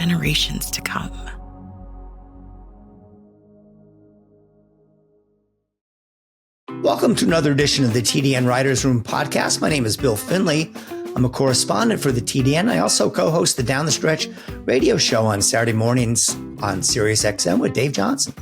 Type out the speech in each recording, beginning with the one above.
generations to come. Welcome to another edition of the TDN Writers Room podcast. My name is Bill Finley. I'm a correspondent for the TDN. I also co-host the Down the Stretch radio show on Saturday mornings on Sirius XM with Dave Johnson.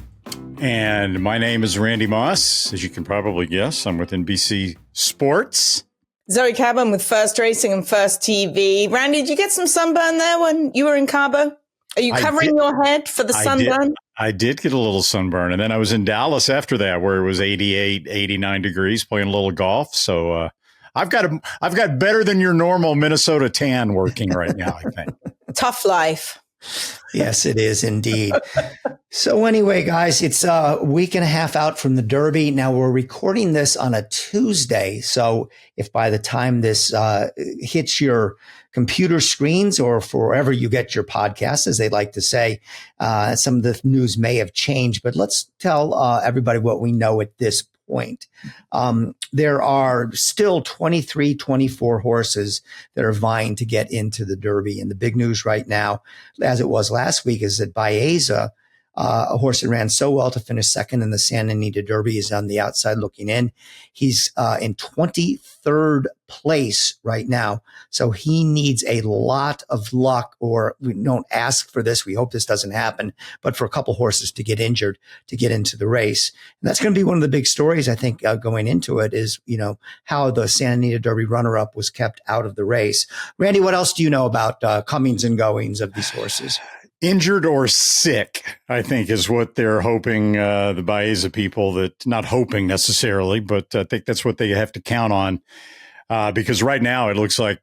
And my name is Randy Moss. As you can probably guess, I'm with NBC Sports. Zoe Cabin with First Racing and First TV. Randy, did you get some sunburn there when you were in Cabo? Are you covering your head for the sunburn? I did get a little sunburn. And then I was in Dallas after that, where it was 88, 89 degrees, playing a little golf. So I've got better than your normal Minnesota tan working right now, I think. Tough life. Yes, it is indeed. So anyway, guys, it's a week and a half out from the Derby. Now we're recording this on a Tuesday. So if by the time this hits your computer screens or wherever you get your podcasts, as they like to say, some of the news may have changed. But let's tell everybody what we know at this point. There are still 23, 24 horses that are vying to get into the Derby. And the big news right now, as it was last week, is that Baeza, a horse that ran so well to finish second in the Santa Anita Derby, is on the outside looking in. He's in 23rd place right now. So he needs a lot of luck, or we don't ask for this. We hope this doesn't happen, but for a couple horses to get injured to get into the race. And that's going to be one of the big stories, I think, going into it is, how the Santa Anita Derby runner-up was kept out of the race. Randy, what else do you know about comings and goings of these horses? Injured or sick, I think, is what they're hoping, the Baeza people, that not hoping necessarily, but I think that's what they have to count on. Because right now it looks like,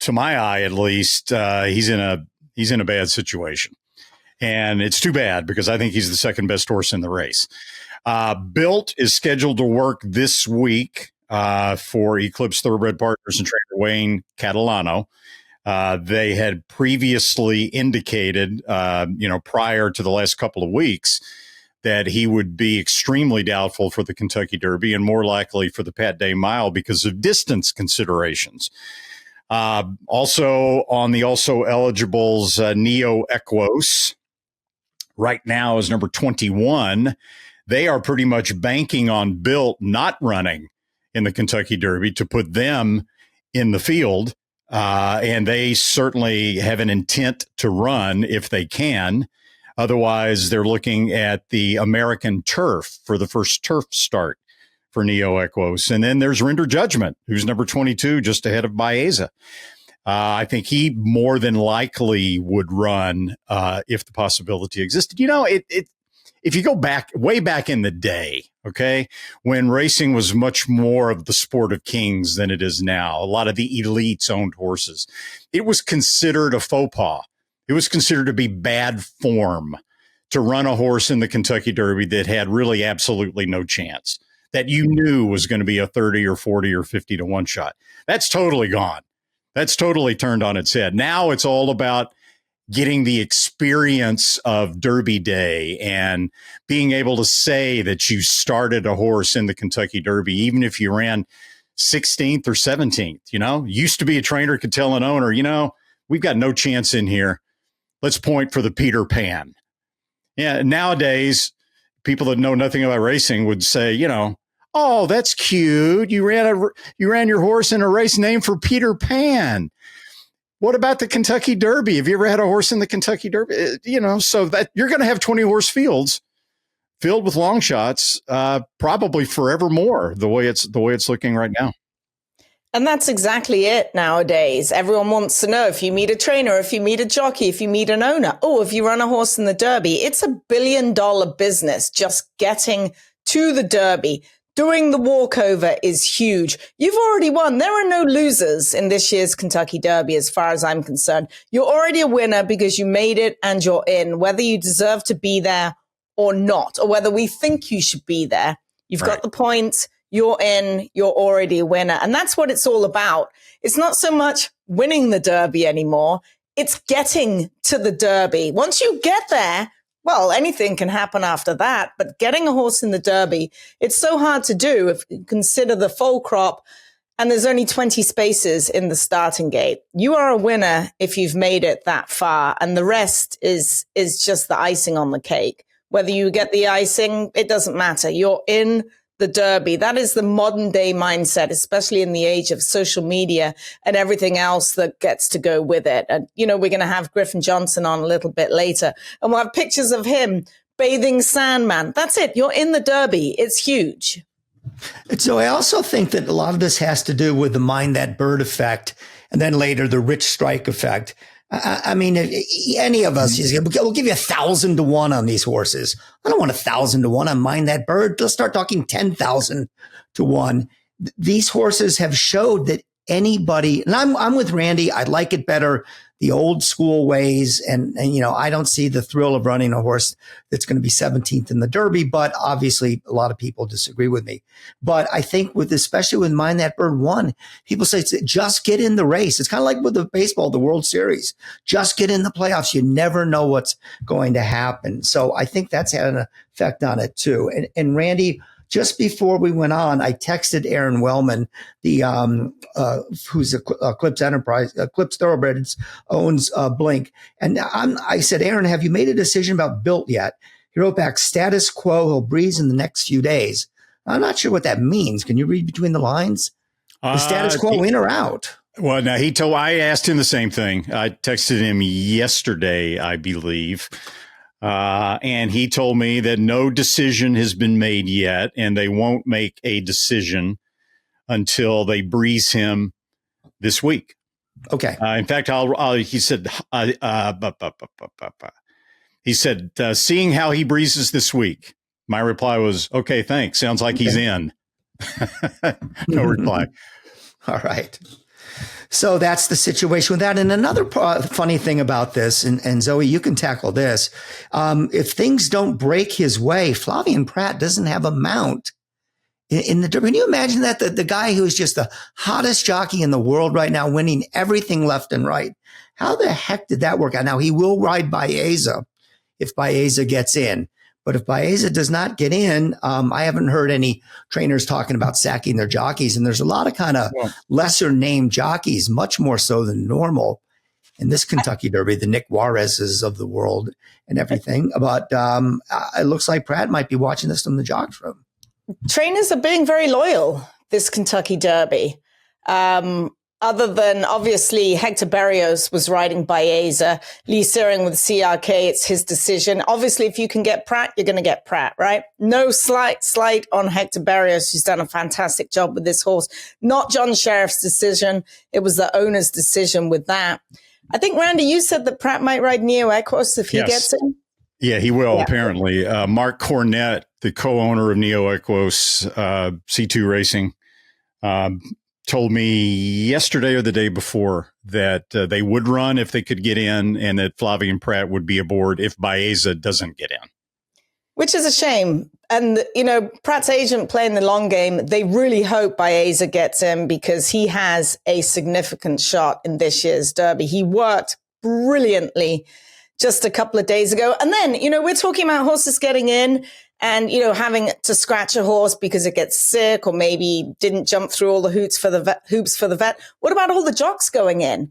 to my eye at least, he's in a bad situation. And it's too bad, because I think he's the second best horse in the race. Built is scheduled to work this week for Eclipse Thoroughbred Partners and trainer Wayne Catalano. They had previously indicated, prior to the last couple of weeks, that he would be extremely doubtful for the Kentucky Derby and more likely for the Pat Day Mile because of distance considerations. Also on the eligibles, Neo Equos right now is number 21. They are pretty much banking on Built not running in the Kentucky Derby to put them in the field. And they certainly have an intent to run if they can. Otherwise, they're looking at the American Turf for the first turf start for Neo Equos. And then there's Render Judgment, who's number 22, just ahead of Baeza. I think he more than likely would run if the possibility existed. If you go way back in the day, okay, when racing was much more of the sport of kings than it is now, a lot of the elites owned horses, it was considered a faux pas. It was considered to be bad form to run a horse in the Kentucky Derby that had really absolutely no chance, that you knew was going to be a 30 or 40 or 50 to 1 shot. That's totally gone. That's totally turned on its head. Now it's all about getting the experience of Derby Day and being able to say that you started a horse in the Kentucky Derby, even if you ran 16th or 17th. Used to be a trainer could tell an owner, we've got no chance in here. Let's point for the Peter Pan. Yeah. Nowadays, people that know nothing about racing would say, oh, that's cute. You ran your horse in a race named for Peter Pan. What about the Kentucky Derby? Have you ever had a horse in the Kentucky Derby? So that you're going to have 20 horse fields filled with long shots, probably forevermore, the way it's looking right now. And that's exactly it nowadays. Everyone wants to know if you meet a trainer, if you meet a jockey, if you meet an owner, if you run a horse in the Derby. It's $1 billion business just getting to the Derby. Doing the walkover is huge. You've already won. There are no losers in this year's Kentucky Derby, as far as I'm concerned. You're already a winner because you made it and you're in, whether you deserve to be there or not, or whether we think you should be there. You've got the points. You're in, you're already a winner. And that's what it's all about. It's not so much winning the Derby anymore. It's getting to the Derby. Once you get there, well, anything can happen after that. But getting a horse in the Derby, it's so hard to do if you consider the foal crop And there's only 20 spaces in the starting gate. You are a winner if you've made it that far. And the rest is just the icing on the cake. Whether you get the icing, it doesn't matter. You're in the Derby. That is the modern day mindset, especially in the age of social media and everything else that gets to go with it. And, we're going to have Griffin Johnson on a little bit later, and we'll have pictures of him bathing Sandman. That's it. You're in the Derby. It's huge. So I also think that a lot of this has to do with the mind that bird effect, and then later the rich strike effect. I mean, if any of us, we'll give you 1,000 to 1 on these horses. I don't want 1,000 to 1 on mind that bird. Let's start talking 10,000 to 1. These horses have showed that anybody, and I'm with Randy. I like it better the old school ways. And I don't see the thrill of running a horse that's going to be 17th in the Derby, but obviously a lot of people disagree with me. But I think especially with Mind That Bird 1, people say, just get in the race. It's kind of like with the baseball, the World Series, just get in the playoffs. You never know what's going to happen. So I think that's had an effect on it too. And Randy, just before we went on, I texted Aaron Wellman, who's a Clips Thoroughbreds owns Blink. And I said, Aaron, have you made a decision about Built yet? He wrote back, status quo, he'll breeze in the next few days. I'm not sure what that means. Can you read between the lines? The status quo, in or out? Well, now I asked him the same thing. I texted him yesterday, I believe. And he told me that no decision has been made yet, and they won't make a decision until they breeze him this week. Okay. In fact, he said, seeing how he breezes this week. My reply was, okay, thanks. Sounds like he's in. No reply. All right. So that's the situation with that. And another funny thing about this, and Zoe, you can tackle this. If things don't break his way, Flavian Pratt doesn't have a mount in the Derby. Can you imagine that? The guy who is just the hottest jockey in the world right now, winning everything left and right. How the heck did that work out? Now, he will ride Baeza if Baeza gets in. But if Baeza does not get in, I haven't heard any trainers talking about sacking their jockeys. And there's a lot of kind of lesser named jockeys, much more so than normal in this Kentucky Derby, the Nick Juarez's of the world and everything. But it looks like Pratt might be watching this from the jocks room. Trainers are being very loyal this Kentucky Derby. Other than obviously Hector Berrios was riding Baeza, Lee Searing with CRK, it's his decision. Obviously, if you can get Pratt, you're going to get Pratt, right? No slight on Hector Berrios, who's done a fantastic job with this horse. Not John Sheriff's decision. It was the owner's decision with that. I think, Randy, you said that Pratt might ride Neo Equos if he gets in. Yeah, he will, apparently. Mark Cornett, the co-owner of Neo Equos, C2 Racing, told me yesterday or the day before that they would run if they could get in, and that Flavian Pratt would be aboard if Baeza doesn't get in. Which is a shame. And, Pratt's agent playing the long game, they really hope Baeza gets in because he has a significant shot in this year's Derby. He worked brilliantly just a couple of days ago. And then, we're talking about horses getting in and, having to scratch a horse because it gets sick or maybe didn't jump through all the hoops for the vet. What about all the jocks going in?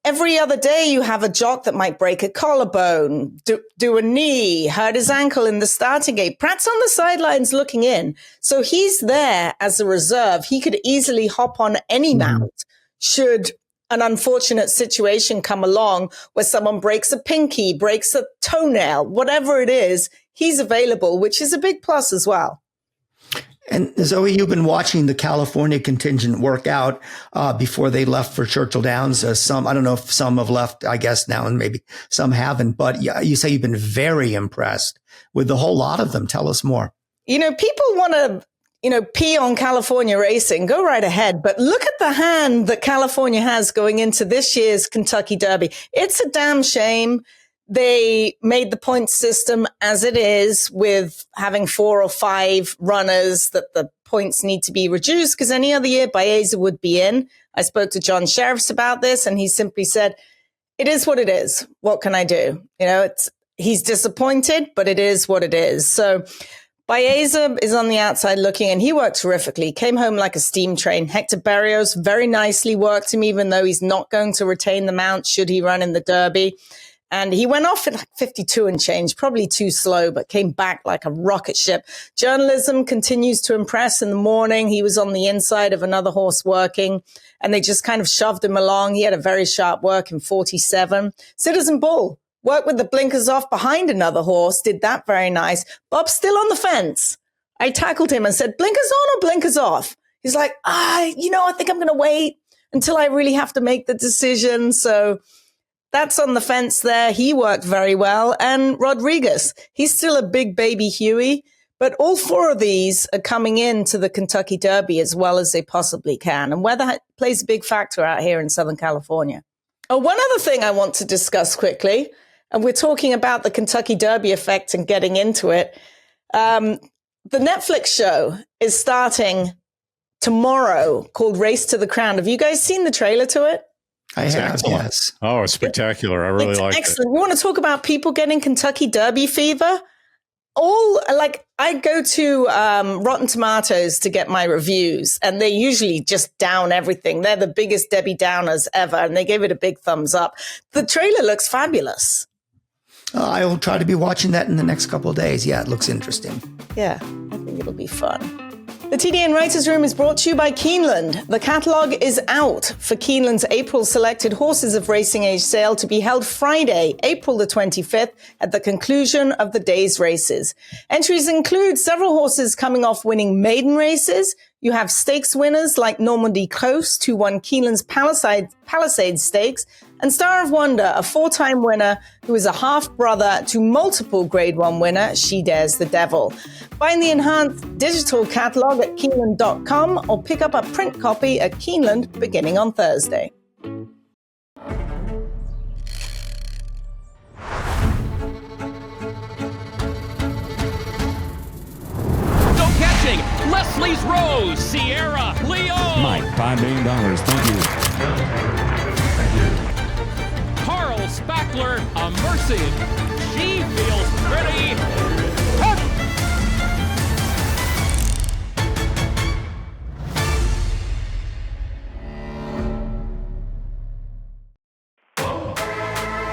Every other day you have a jock that might break a collarbone, do a knee, hurt his ankle in the starting gate. Pratt's on the sidelines looking in. So he's there as a reserve. He could easily hop on any mount should an unfortunate situation come along where someone breaks a pinky, breaks a toenail, whatever it is, he's available, which is a big plus as well. And Zoe, you've been watching the California contingent work out before they left for Churchill Downs. I don't know if some have left, I guess now, and maybe some haven't. But you say you've been very impressed with the whole lot of them. Tell us more. People want to, pee on California racing. Go right ahead. But look at the hand that California has going into this year's Kentucky Derby. It's a damn shame they made the point system as it is, with having 4 or 5 runners, that the points need to be reduced because any other year Baeza would be in. I spoke to John Sheriffs about this and he simply said, it is what it is. What can I do? He's disappointed, but it is what it is. So Baeza is on the outside looking, and he worked terrifically. Came home like a steam train. Hector Berrios very nicely worked him, even though he's not going to retain the mount should he run in the Derby. And he went off at like 52 and change, probably too slow, but came back like a rocket ship. Journalism continues to impress in the morning. He was on the inside of another horse working, and they just kind of shoved him along. He had a very sharp work in 47. Citizen Bull worked with the blinkers off behind another horse, did that very nice. Bob's still on the fence. I tackled him and said, blinkers on or blinkers off? He's like, I think I'm going to wait until I really have to make the decision. So that's on the fence there. He worked very well. And Rodriguez, he's still a big baby Huey, but all four of these are coming into the Kentucky Derby as well as they possibly can. And weather plays a big factor out here in Southern California. Oh, one other thing I want to discuss quickly, and we're talking about the Kentucky Derby effect and getting into it. The Netflix show is starting tomorrow called Race to the Crown. Have you guys seen the trailer to it? I have, yes. Oh, it's spectacular. I really like it. Excellent. You want to talk about people getting Kentucky Derby fever? I go to Rotten Tomatoes to get my reviews, and they usually just down everything. They're the biggest Debbie Downers ever, and they gave it a big thumbs up. The trailer looks fabulous. I will try to be watching that in the next couple of days. Yeah, it looks interesting. Yeah, I think it'll be fun. The TDN Writers Room is brought to you by Keeneland. The catalogue is out for Keeneland's April Selected Horses of Racing Age sale to be held Friday, April the 25th, at the conclusion of the day's races. Entries include several horses coming off winning maiden races. You have stakes winners like Normandy Coast, who won Keeneland's Palisades Stakes, and Star of Wonder, a four-time winner who is a half-brother to multiple Grade 1 winner, She Dares the Devil. Find the enhanced digital catalog at Keeneland.com or pick up a print copy at Keeneland beginning on Thursday. Still catching, Leslie's Rose, Sierra, Leon. Mike, $5 million, thank you. Carl Spackler, a Mercy. She feels pretty. Hup!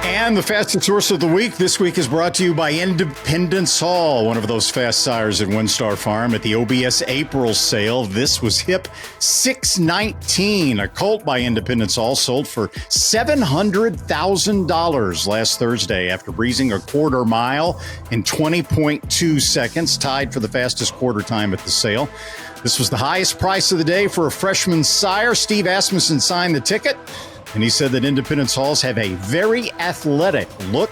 And the fastest horse of the week this week is brought to you by Independence Hall, one of those fast sires at Windstar Farm at the OBS April sale. This was hip 619. A colt by Independence Hall sold for $700,000 last Thursday after breezing a quarter mile in 20.2 seconds, tied for the fastest quarter time at the sale. This was the highest price of the day for a freshman sire. Steve Asmussen signed the ticket. And he said that Independence Halls have a very athletic look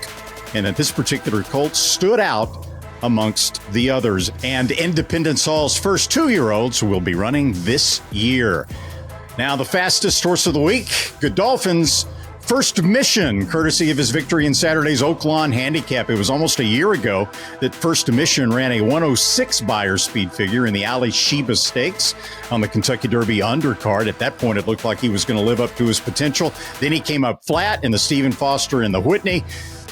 and that this particular colt stood out amongst the others. And Independence Hall's first two-year-olds will be running this year. Now, the fastest horse of the week, Godolphin's First Mission, courtesy of his victory in Saturday's Oaklawn Handicap. It was almost a year ago that First Mission ran a 106 Beyer speed figure in the Ali Sheba Stakes on the Kentucky Derby undercard. At that point, it looked like he was going to live up to his potential. Then he came up flat in the Stephen Foster and the Whitney.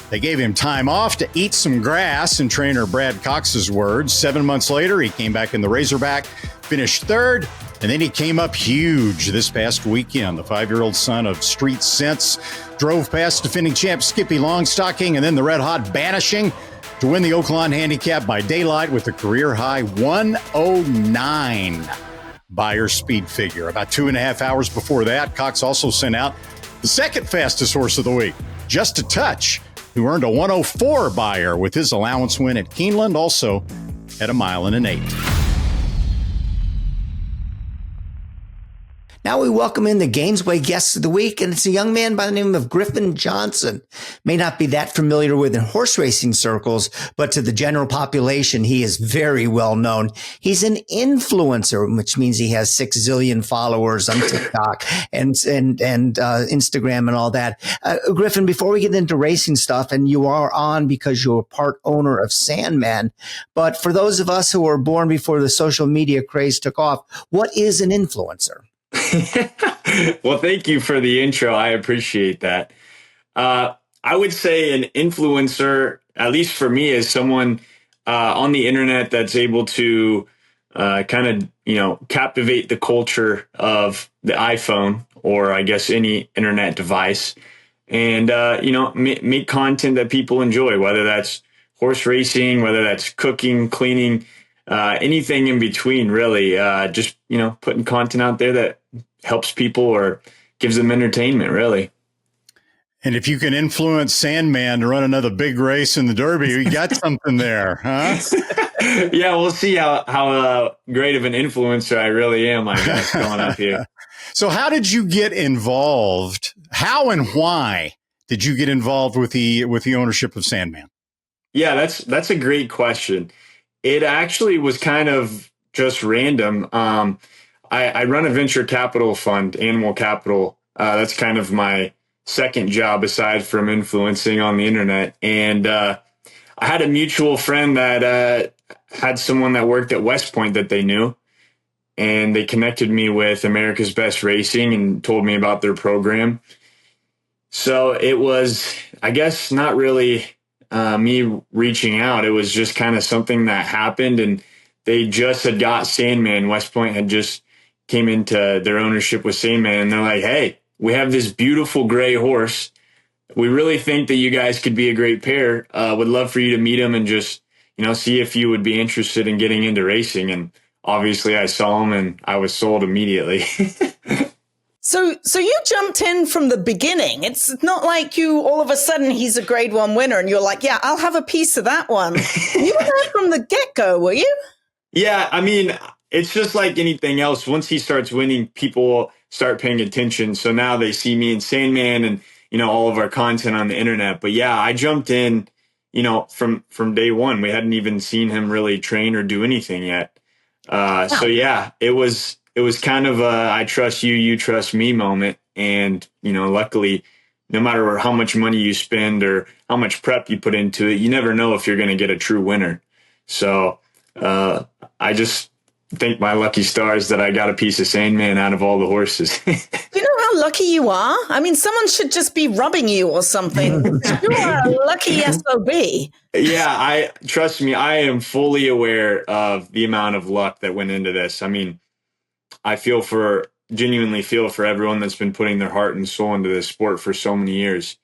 They gave him time off to eat some grass, in trainer Brad Cox's words. 7 months later, he came back in the Razorback, finished third, and then he came up huge this past weekend. The 5-year-old son of Street Sense drove past defending champ Skippy Longstocking and then the red-hot Banishing to win the Oaklawn Handicap by daylight with a career-high 109 Beyer speed figure. About 2.5 hours before that, Cox also sent out the second fastest horse of the week, Just a Touch, who earned a 104 Beyer with his allowance win at Keeneland, also at 1 mile and an 8. Now we welcome in the Gainesway guest of the week, and it's a young man by the name of Griffin Johnson. May not be that familiar with in horse racing circles, but to the general population, he is very well known. He's an influencer, which means he has 6 zillion followers on TikTok and Instagram and all that. Griffin, before we get into racing stuff, and you are on because you're part owner of Sandman, but for those of us who were born before the social media craze took off, what is an influencer? Well, thank you for the intro. I appreciate that. I would say an influencer, at least for me, is someone on the internet that's able to kind of, captivate the culture of the iPhone, or I guess any internet device, and, make content that people enjoy, whether that's horse racing, whether that's cooking, cleaning, anything in between, really. Just, putting content out there that helps people or gives them entertainment, really. And if you can influence Sandman to run another big race in the Derby, you got something there, huh? Yeah, we'll see how great of an influencer I really am, I guess, going up here. So how did you get involved? How and why did you get involved with the ownership of Sandman? Yeah, that's a great question. It actually was kind of just random. I run a venture capital fund, Animal Capital. That's kind of my second job aside from influencing on the internet. And I had a mutual friend that had someone that worked at West Point that they knew. And they connected me with America's Best Racing and told me about their program. So it was, I guess, not really me reaching out. It was just kind of something that happened. And they just had got Sandman. West Point had just came into their ownership with Sandman. And they're like, hey, we have this beautiful gray horse. We really think that you guys could be a great pair. Would love for you to meet him and just, see if you would be interested in getting into racing. And obviously I saw him and I was sold immediately. So you jumped in from the beginning. It's not like you all of a sudden he's a grade 1 winner and you're like, yeah, I'll have a piece of that one. You were there from the get-go, were you? Yeah, I mean, it's just like anything else. Once he starts winning, people start paying attention. So now they see me and Sandman and, all of our content on the internet. But yeah, I jumped in, from day one. We hadn't even seen him really train or do anything yet. So yeah, it was kind of a I trust you, you trust me moment. And, luckily, no matter how much money you spend or how much prep you put into it, you never know if you're going to get a true winner. So I just thank my lucky stars that I got a piece of Sandman out of all the horses. You know how lucky you are? I mean, someone should just be rubbing you or something. You are a lucky SOB. Yeah, trust me, I am fully aware of the amount of luck that went into this. I mean, I genuinely feel for everyone that's been putting their heart and soul into this sport for so many years.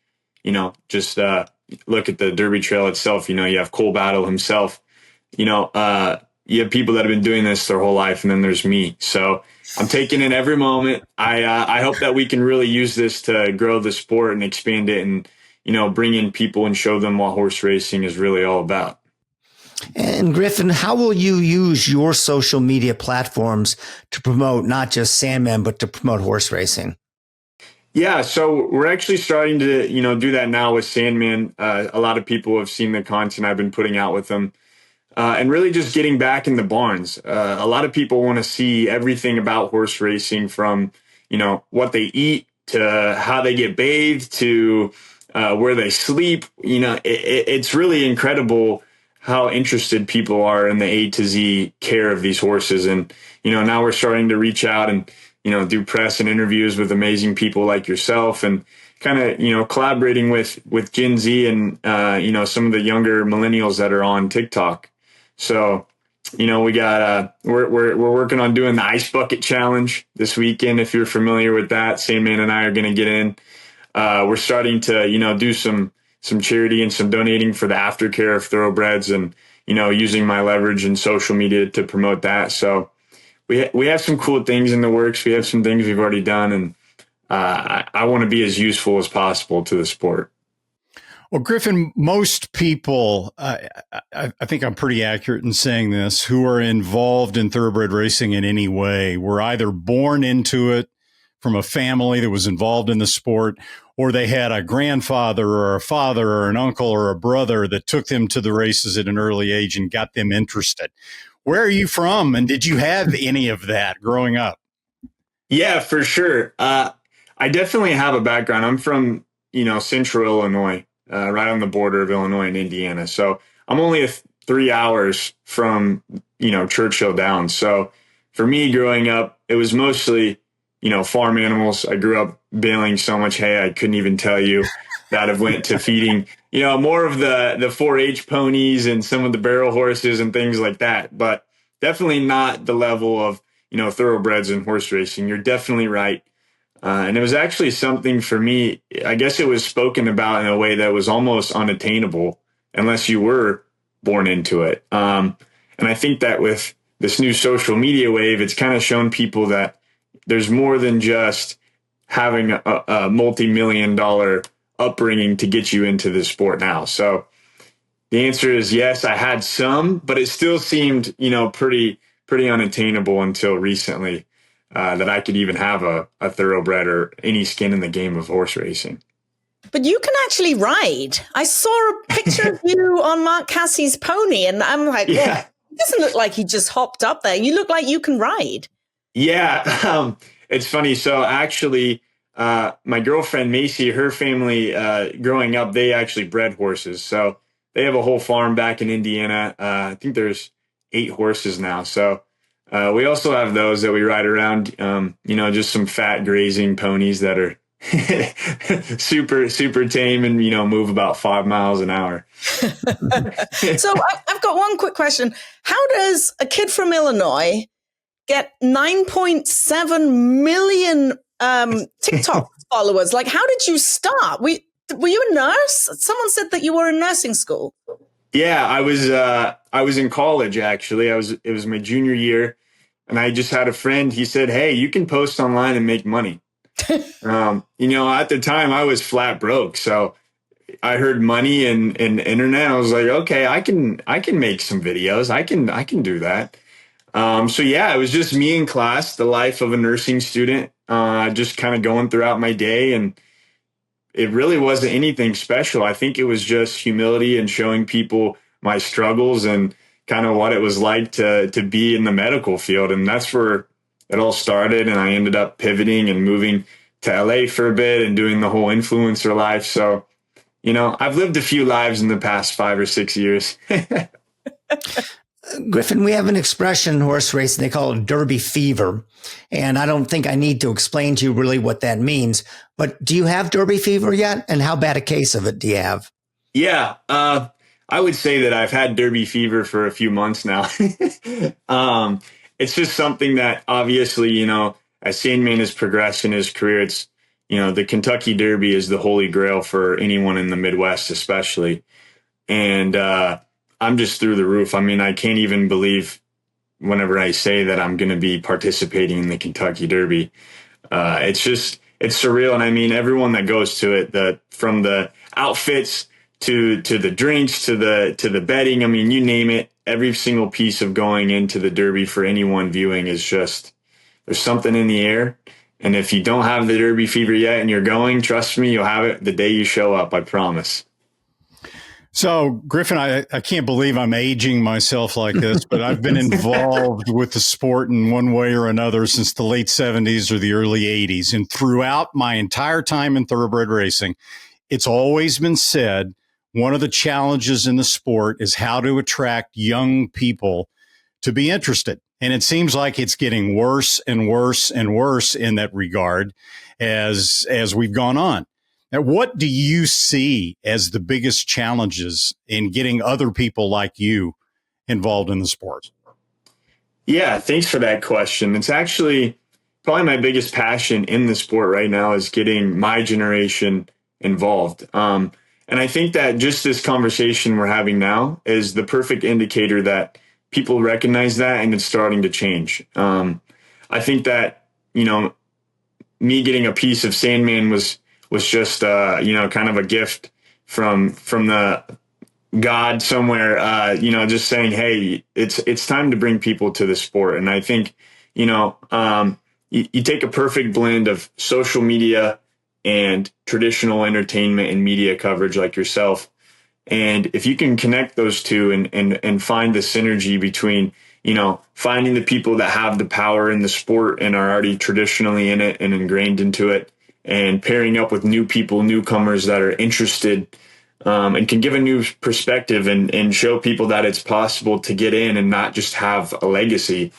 Just look at the Derby Trail itself. You have Cole Battle himself. You have people that have been doing this their whole life, and then there's me. So I'm taking in every moment. I hope that we can really use this to grow the sport and expand it and, bring in people and show them what horse racing is really all about. And Griffin, how will you use your social media platforms to promote not just Sandman, but to promote horse racing? Yeah, so we're actually starting to, do that now with Sandman. A lot of people have seen the content I've been putting out with them. And really just getting back in the barns. A lot of people want to see everything about horse racing from, what they eat to how they get bathed to where they sleep. It's really incredible how interested people are in the A to Z care of these horses. And, now we're starting to reach out and, do press and interviews with amazing people like yourself and kind of, collaborating with Gen Z and, some of the younger millennials that are on TikTok. So, we got, we're working on doing the Ice Bucket Challenge this weekend. If you're familiar with that, Sandman and I are going to get in. We're starting to, do some charity and some donating for the aftercare of thoroughbreds and, using my leverage and social media to promote that. So we have some cool things in the works. We have some things we've already done. And I want to be as useful as possible to the sport. Well, Griffin, most people, I think I'm pretty accurate in saying this, who are involved in thoroughbred racing in any way were either born into it from a family that was involved in the sport, or they had a grandfather or a father or an uncle or a brother that took them to the races at an early age and got them interested. Where are you from? And did you have any of that growing up? Yeah, for sure. I definitely have a background. I'm from, central Illinois. Right on the border of Illinois and Indiana. So I'm only 3 hours from, Churchill Downs. So for me growing up, it was mostly, farm animals. I grew up baling so much hay I couldn't even tell you. That have went to feeding, more of the 4-H ponies and some of the barrel horses and things like that. But definitely not the level of, thoroughbreds and horse racing. You're definitely right. And it was actually something for me, I guess it was spoken about in a way that was almost unattainable unless you were born into it. And I think that with this new social media wave, it's kind of shown people that there's more than just having a multi-million-dollar upbringing to get you into this sport now. So the answer is yes, I had some, but it still seemed, pretty unattainable until recently. That I could even have a thoroughbred or any skin in the game of horse racing. But you can actually ride. I saw a picture of you on Mark Cassie's pony, and I'm like, well, it doesn't look like he just hopped up there. You look like you can ride. Yeah, it's funny. So actually, my girlfriend, Macy, her family, growing up, they actually bred horses. So they have a whole farm back in Indiana. I think there's 8 horses now. So we also have those that we ride around, just some fat grazing ponies that are super tame and, move about 5 miles an hour. So I've got one quick question. How does a kid from Illinois get 9.7 million TikTok followers? Like, how did you start? Were you a nurse? Someone said that you were in nursing school. Yeah, I was in college, actually. It was my junior year, and I just had a friend. He said, "Hey, you can post online and make money." At the time I was flat broke. So I heard money and internet. I was like, okay, I can make some videos. I can do that. So yeah, it was just me in class, the life of a nursing student, just kind of going throughout my day. And it really wasn't anything special. I think it was just humility and showing people my struggles and kind of what it was like to be in the medical field. And that's where it all started. And I ended up pivoting and moving to LA for a bit and doing the whole influencer life. So, I've lived a few lives in the past 5 or 6 years. Griffin, we have an expression in horse racing. They call it Derby fever. And I don't think I need to explain to you really what that means. But do you have Derby fever yet? And how bad a case of it do you have? Yeah, I would say that I've had Derby fever for a few months now. It's just something that obviously, as Sandman has progressed in his career, it's, the Kentucky Derby is the holy grail for anyone in the Midwest, especially. And I'm just through the roof. I mean, I can't even believe whenever I say that I'm going to be participating in the Kentucky Derby. It's surreal. And I mean, everyone that goes to it, from the outfits to the drinks, to the betting, I mean, you name it, every single piece of going into the Derby for anyone viewing is just, there's something in the air. And if you don't have the Derby fever yet and you're going, trust me, you'll have it the day you show up. I promise. So, Griffin, I can't believe I'm aging myself like this, but I've been involved with the sport in one way or another since the late 70s or the early 80s. And throughout my entire time in thoroughbred racing, it's always been said one of the challenges in the sport is how to attract young people to be interested. And it seems like it's getting worse and worse and worse in that regard as we've gone on. Now, what do you see as the biggest challenges in getting other people like you involved in the sport? Yeah, thanks for that question. It's actually probably my biggest passion in the sport right now is getting my generation involved. And I think that just this conversation we're having now is the perfect indicator that people recognize that and it's starting to change. I think that, me getting a piece of Sandman was just, kind of a gift from the God somewhere, just saying, hey, it's time to bring people to the sport. And I think, you take a perfect blend of social media and traditional entertainment and media coverage like yourself. And if you can connect those two and find the synergy between, finding the people that have the power in the sport and are already traditionally in it and ingrained into it, and pairing up with new people, newcomers that are interested and can give a new perspective and show people that it's possible to get in and not just have a legacy.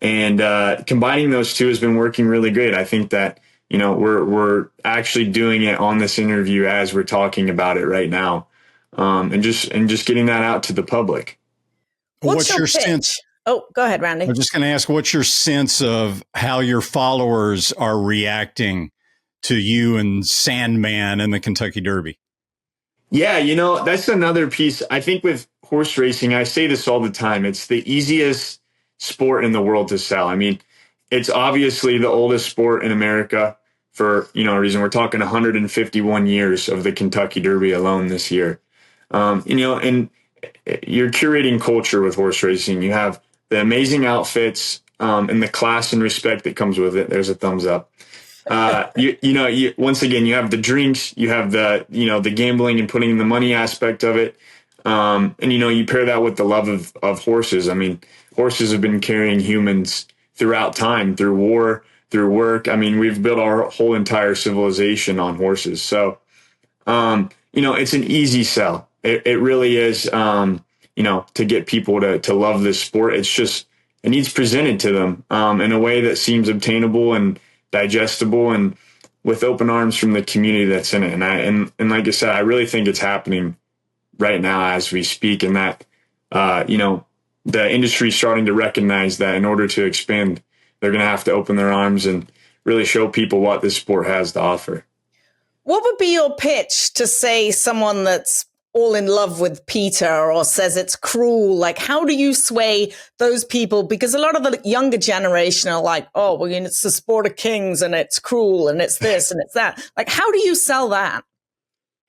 And combining those two has been working really great. I think that, we're actually doing it on this interview as we're talking about it right now, and just getting that out to the public. What's your pitch? Sense? Oh, go ahead, Randy. I'm just going to ask, what's your sense of how your followers are reacting to you and Sandman and the Kentucky Derby? Yeah, that's another piece. I think with horse racing, I say this all the time, it's the easiest sport in the world to sell. I mean, it's obviously the oldest sport in America for, a reason. We're talking 151 years of the Kentucky Derby alone this year. And you're curating culture with horse racing. You have the amazing outfits, and the class and respect that comes with it. There's a thumbs up. Once again, you have the drinks, you have the gambling and putting in the money aspect of it. And you pair that with the love of horses. I mean, horses have been carrying humans throughout time, through war, through work. I mean, we've built our whole entire civilization on horses. So, it's an easy sell. It really is, to get people to love this sport. It's just, it needs presented to them in a way that seems obtainable and digestible and with open arms from the community that's in it. And like I said, I really think it's happening right now as we speak, and that, the industry is starting to recognize that in order to expand, they're going to have to open their arms and really show people what this sport has to offer. What would be your pitch to, say, someone that's all in love with Peter or says it's cruel? Like, how do you sway those people? Because a lot of the younger generation are like, oh, well, it's the sport of kings and it's cruel and it's this and it's that. Like, how do you sell that?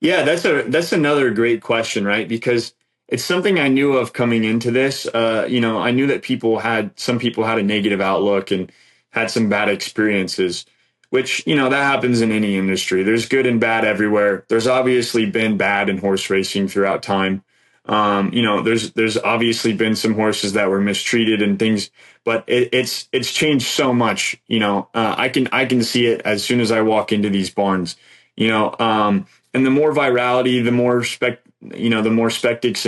Yeah, that's another great question, right? Because it's something I knew of coming into this. I knew that some people had a negative outlook and had some bad experiences, which, that happens in any industry. There's good and bad everywhere. There's obviously been bad in horse racing throughout time. There's obviously been some horses that were mistreated and things, but it's changed so much. I can see it as soon as I walk into these barns, and the more virality, the more the more spectacs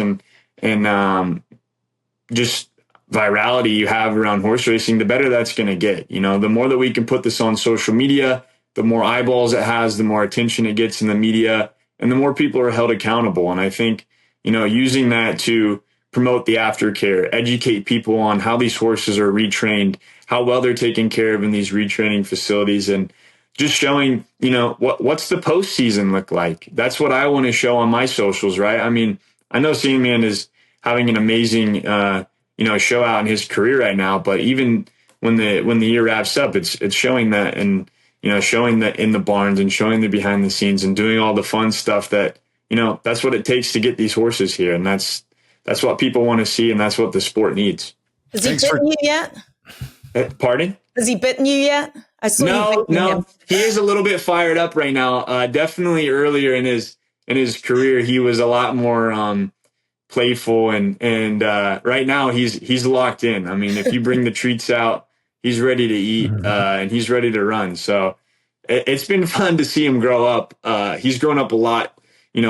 and just virality you have around horse racing, the better that's going to get. The more that we can put this on social media, the more eyeballs it has, the more attention it gets in the media, and the more people are held accountable. And I think, using that to promote the aftercare, educate people on how these horses are retrained, how well they're taken care of in these retraining facilities, and just showing, what's the postseason look like? That's what I want to show on my socials, right? I mean, I know Sandman is having an amazing, show out in his career right now, but even when the year wraps up, it's showing that, and, showing that in the barns and showing the behind the scenes and doing all the fun stuff that, that's what it takes to get these horses here. And that's what people want to see. And that's what the sport needs. Has he bitten you yet? Pardon? Has he bitten you yet? I saw No. He is a little bit fired up right now. Definitely earlier in his career, he was a lot more playful, and right now he's locked in. I mean, if you bring the treats out, he's ready to eat, and he's ready to run. So it's been fun to see him grow up. He's grown up a lot,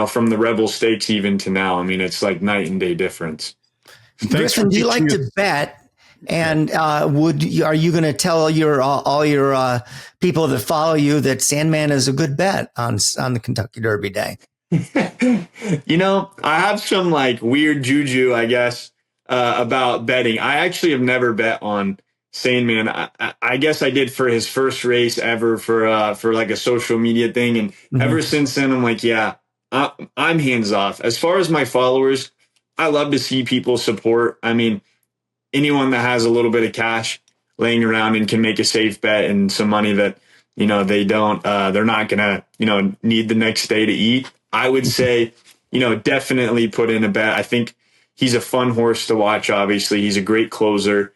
from the Rebel Stakes even to now. I mean, it's like night and day difference. Griffin, do you like to bet? And are you going to tell all your people that follow you that Sandman is a good bet on the Kentucky Derby day? I have some like weird juju, I guess, about betting. I actually have never bet on Sandman. I guess I did for his first race ever for like a social media thing, and ever since then, I'm like, yeah, I'm hands off. As far as my followers, I love to see people support. I mean, anyone that has a little bit of cash laying around and can make a safe bet and some money that, they're not going to, need the next day to eat, I would say, definitely put in a bet. I think he's a fun horse to watch. Obviously, he's a great closer.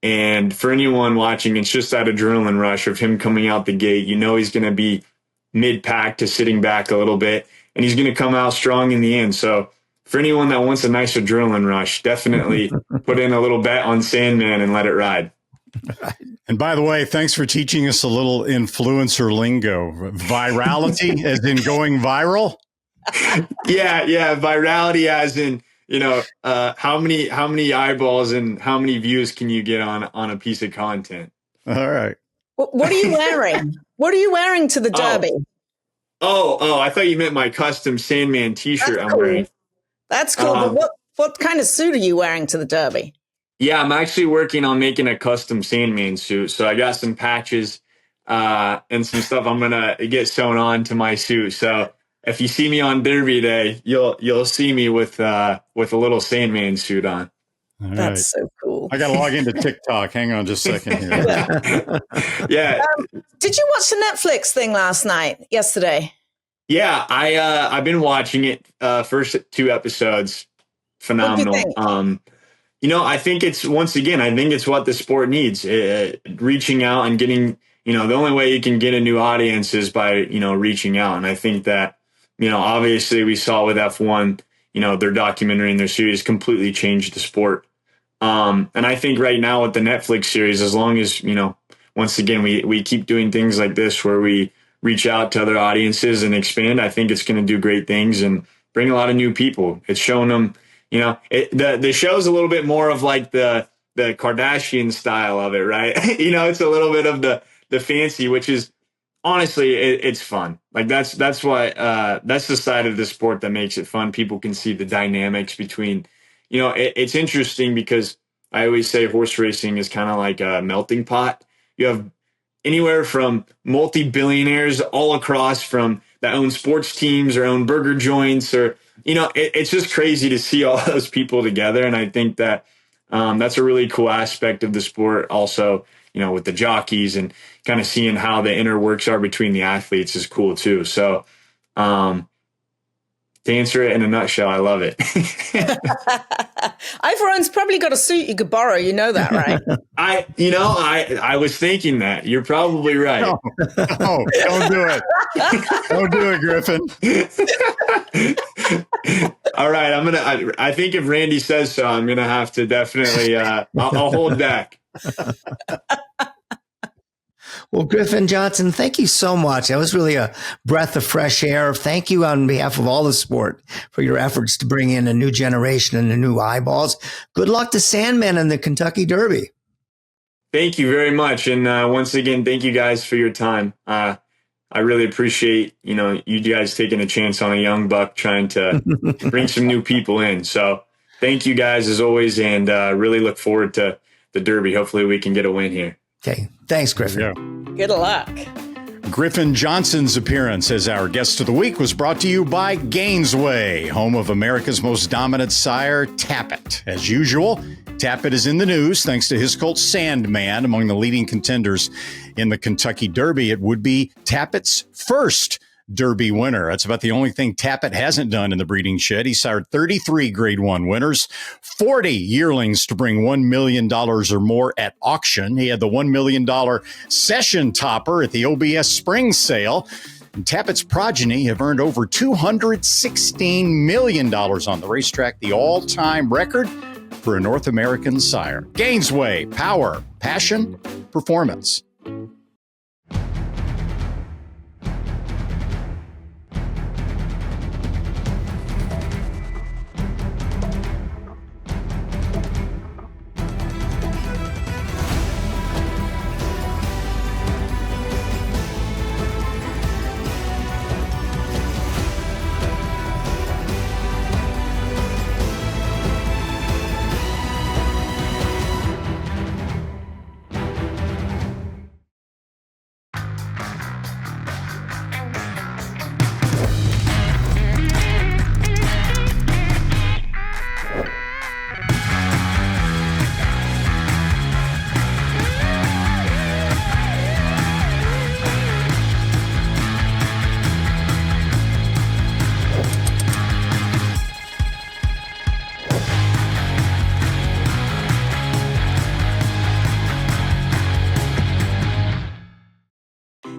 And for anyone watching, it's just that adrenaline rush of him coming out the gate. He's going to be mid-pack to sitting back a little bit, and he's going to come out strong in the end. So for anyone that wants a nice adrenaline rush, definitely put in a little bet on Sandman and let it ride. And by the way, thanks for teaching us a little influencer lingo. Virality as in going viral? Yeah. Virality as in how many eyeballs and how many views can you get on a piece of content? All right. What are you wearing? What are you wearing to the Derby? Oh, I thought you meant my custom Sandman t-shirt I'm wearing. That's cool. But what kind of suit are you wearing to the Derby? Yeah, I'm actually working on making a custom Sandman suit. So I got some patches and some stuff I'm gonna get sewn on to my suit. So if you see me on Derby Day, you'll see me with a little Sandman suit on. All That's right. so cool. I got to log into TikTok. Hang on just a second here. Yeah. Did you watch the Netflix thing yesterday? Yeah, I've been watching it. First 2 episodes, phenomenal. I think it's what the sport needs. Reaching out and getting, the only way you can get a new audience is by, reaching out. And I think that, obviously we saw with F1, their documentary and their series completely changed the sport. And I think right now with the Netflix series, as long as, once again, we keep doing things like this where we reach out to other audiences and expand, I think it's going to do great things and bring a lot of new people. It's showing them, the show's a little bit more of like the Kardashian style of it, right? It's a little bit of the fancy, which is honestly, it's fun. Like that's why, that's the side of the sport that makes it fun. People can see the dynamics between, it's interesting because I always say horse racing is kind of like a melting pot. You have anywhere from multi-billionaires all across from that own sports teams or own burger joints or, it's just crazy to see all those people together. And I think that that's a really cool aspect of the sport. Also, with the jockeys and kind of seeing how the inner works are between the athletes is cool too. So, to answer it in a nutshell, I love it. Everyone's probably got a suit you could borrow. You know that, right? I was thinking that. You're probably right. No, don't do it. Don't do it, Griffin. All right. I think if Randy says so, I'm going to have to definitely, I'll hold back. Well, Griffin Johnson, thank you so much. That was really a breath of fresh air. Thank you on behalf of all the sport for your efforts to bring in a new generation and the new eyeballs. Good luck to Sandman and the Kentucky Derby. Thank you very much. And once again, thank you guys for your time. I really appreciate, you guys taking a chance on a young buck trying to bring some new people in. So thank you guys as always. And really look forward to the Derby. Hopefully we can get a win here. Okay. Thanks, Griffin. Yeah. Good luck. Griffin Johnson's appearance as our guest of the week was brought to you by Gainesway, home of America's most dominant sire, Tappet. As usual, Tappet is in the news thanks to his colt Sandman, among the leading contenders in the Kentucky Derby. It would be Tappet's first Derby winner. That's about the only thing Tappet hasn't done in the breeding shed. He sired 33 Grade 1 winners, 40 yearlings to bring $1 million or more at auction. He had the $1 million session topper at the OBS spring sale. And Tappet's progeny have earned over $216 million on the racetrack, the all-time record for a North American sire. Gainesway, power, passion, performance.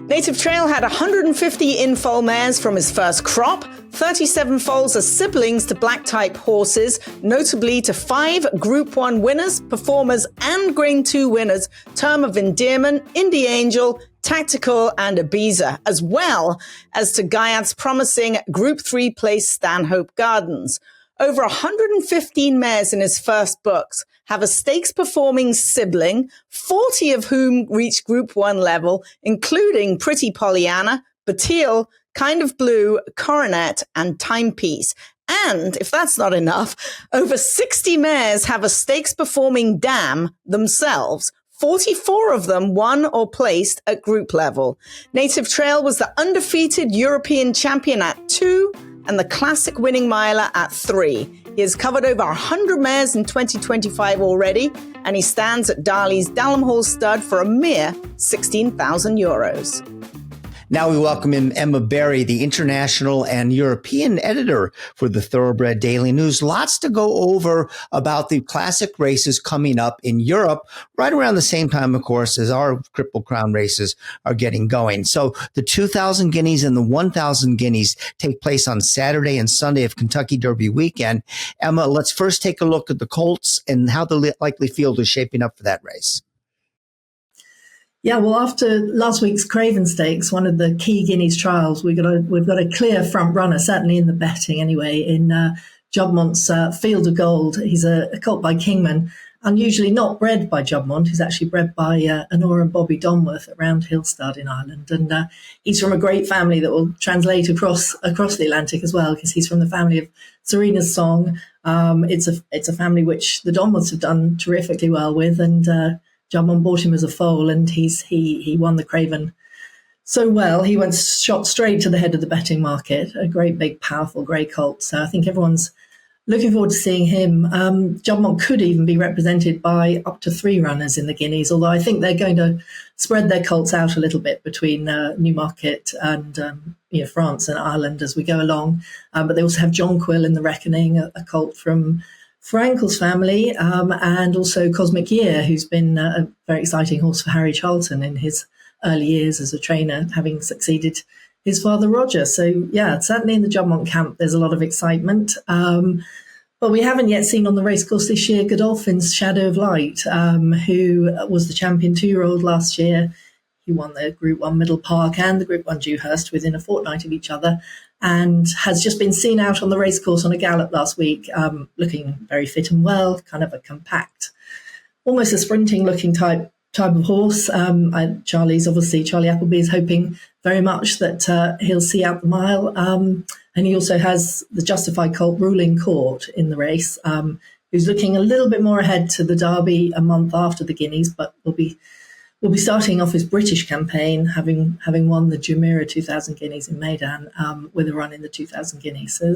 Native Trail had 150 in-foal mares from his first crop, 37 foals as siblings to black-type horses, notably to 5 Group 1 winners, performers, and Grade 2 winners, Term of Endearment, Indie Angel, Tactical, and Ibiza, as well as to Gaiad's promising Group 3 place Stanhope Gardens. over 115 mares in his first books have a stakes performing sibling, 40 of whom reach Group 1 level, including Pretty Pollyanna, Batil, Kind of Blue, Coronet, and Timepiece. And if that's not enough, over 60 mares have a stakes performing dam themselves. 44 of them won or placed at group level. Native Trail was the undefeated European champion at 2 and the classic winning miler at 3. He has covered over 100 mares in 2025 already, and he stands at Darley's Dalham Hall stud for a mere €16,000. Now we welcome in Emma Berry, the international and European editor for the Thoroughbred Daily News. Lots to go over about the classic races coming up in Europe, right around the same time, of course, as our Triple Crown races are getting going. So the 2,000 guineas and the 1,000 guineas take place on Saturday and Sunday of Kentucky Derby weekend. Emma, let's first take a look at the colts and how the likely field is shaping up for that race. Yeah, well, after last week's Craven Stakes, one of the key Guineas trials, we've got a clear front runner, certainly in the betting anyway, in Jobmont's Field of Gold. He's a colt by Kingman, unusually not bred by Jobmont. He's actually bred by Honora and Bobby Donworth at Round Hill Stud in Ireland. And he's from a great family that will translate across the Atlantic as well, because he's from the family of Serena's Song. It's a family which the Donworths have done terrifically well with, and Jobmont bought him as a foal, and he won the Craven so well. He went shot straight to the head of the betting market, a great, big, powerful grey colt. So I think everyone's looking forward to seeing him. Jobmont could even be represented by up to 3 runners in the Guineas, although I think they're going to spread their colts out a little bit between Newmarket and France and Ireland as we go along. But they also have Jonquil in the Reckoning, a colt from Frankel's family, and also Cosmic Year, who's been a very exciting horse for Harry Charlton in his early years as a trainer, having succeeded his father Roger. So yeah, certainly in the Jobmont camp there's a lot of excitement. But we haven't yet seen on the racecourse this year Godolphin's Shadow of Light, who was the champion 2-year-old last year. He won the Group 1 Middle Park and the Group 1 Dewhurst within a fortnight of each other, and has just been seen out on the racecourse on a gallop last week, looking very fit and well, kind of a compact, almost a sprinting looking type of horse. Charlie Appleby is hoping very much that he'll see out the mile. And he also has the Justified colt Ruling Court in the race, who's looking a little bit more ahead to the Derby a month after the Guineas, but will be starting off his British campaign, having won the Jumeirah 2,000 Guineas in Maidan, with a run in the 2,000 Guineas. So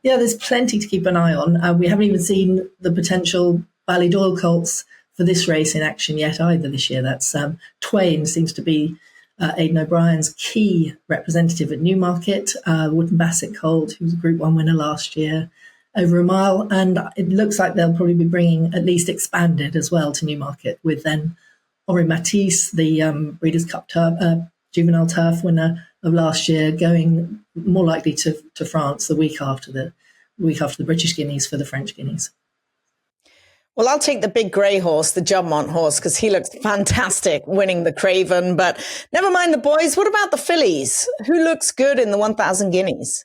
there's plenty to keep an eye on. We haven't even seen the potential Ballydoyle colts for this race in action yet either this year. That's Twain seems to be Aidan O'Brien's key representative at Newmarket, Wootton Bassett colt, who was a Group 1 winner last year, over a mile. And it looks like they'll probably be bringing at least Expanded as well to Newmarket, with then Henri Matisse, the Breeders' Cup juvenile turf winner of last year, going more likely to France the week after the British Guineas for the French Guineas. Well, I'll take the big grey horse, the Jobmont horse, because he looks fantastic winning the Craven. But never mind the boys. What about the fillies? Who looks good in the 1,000 Guineas?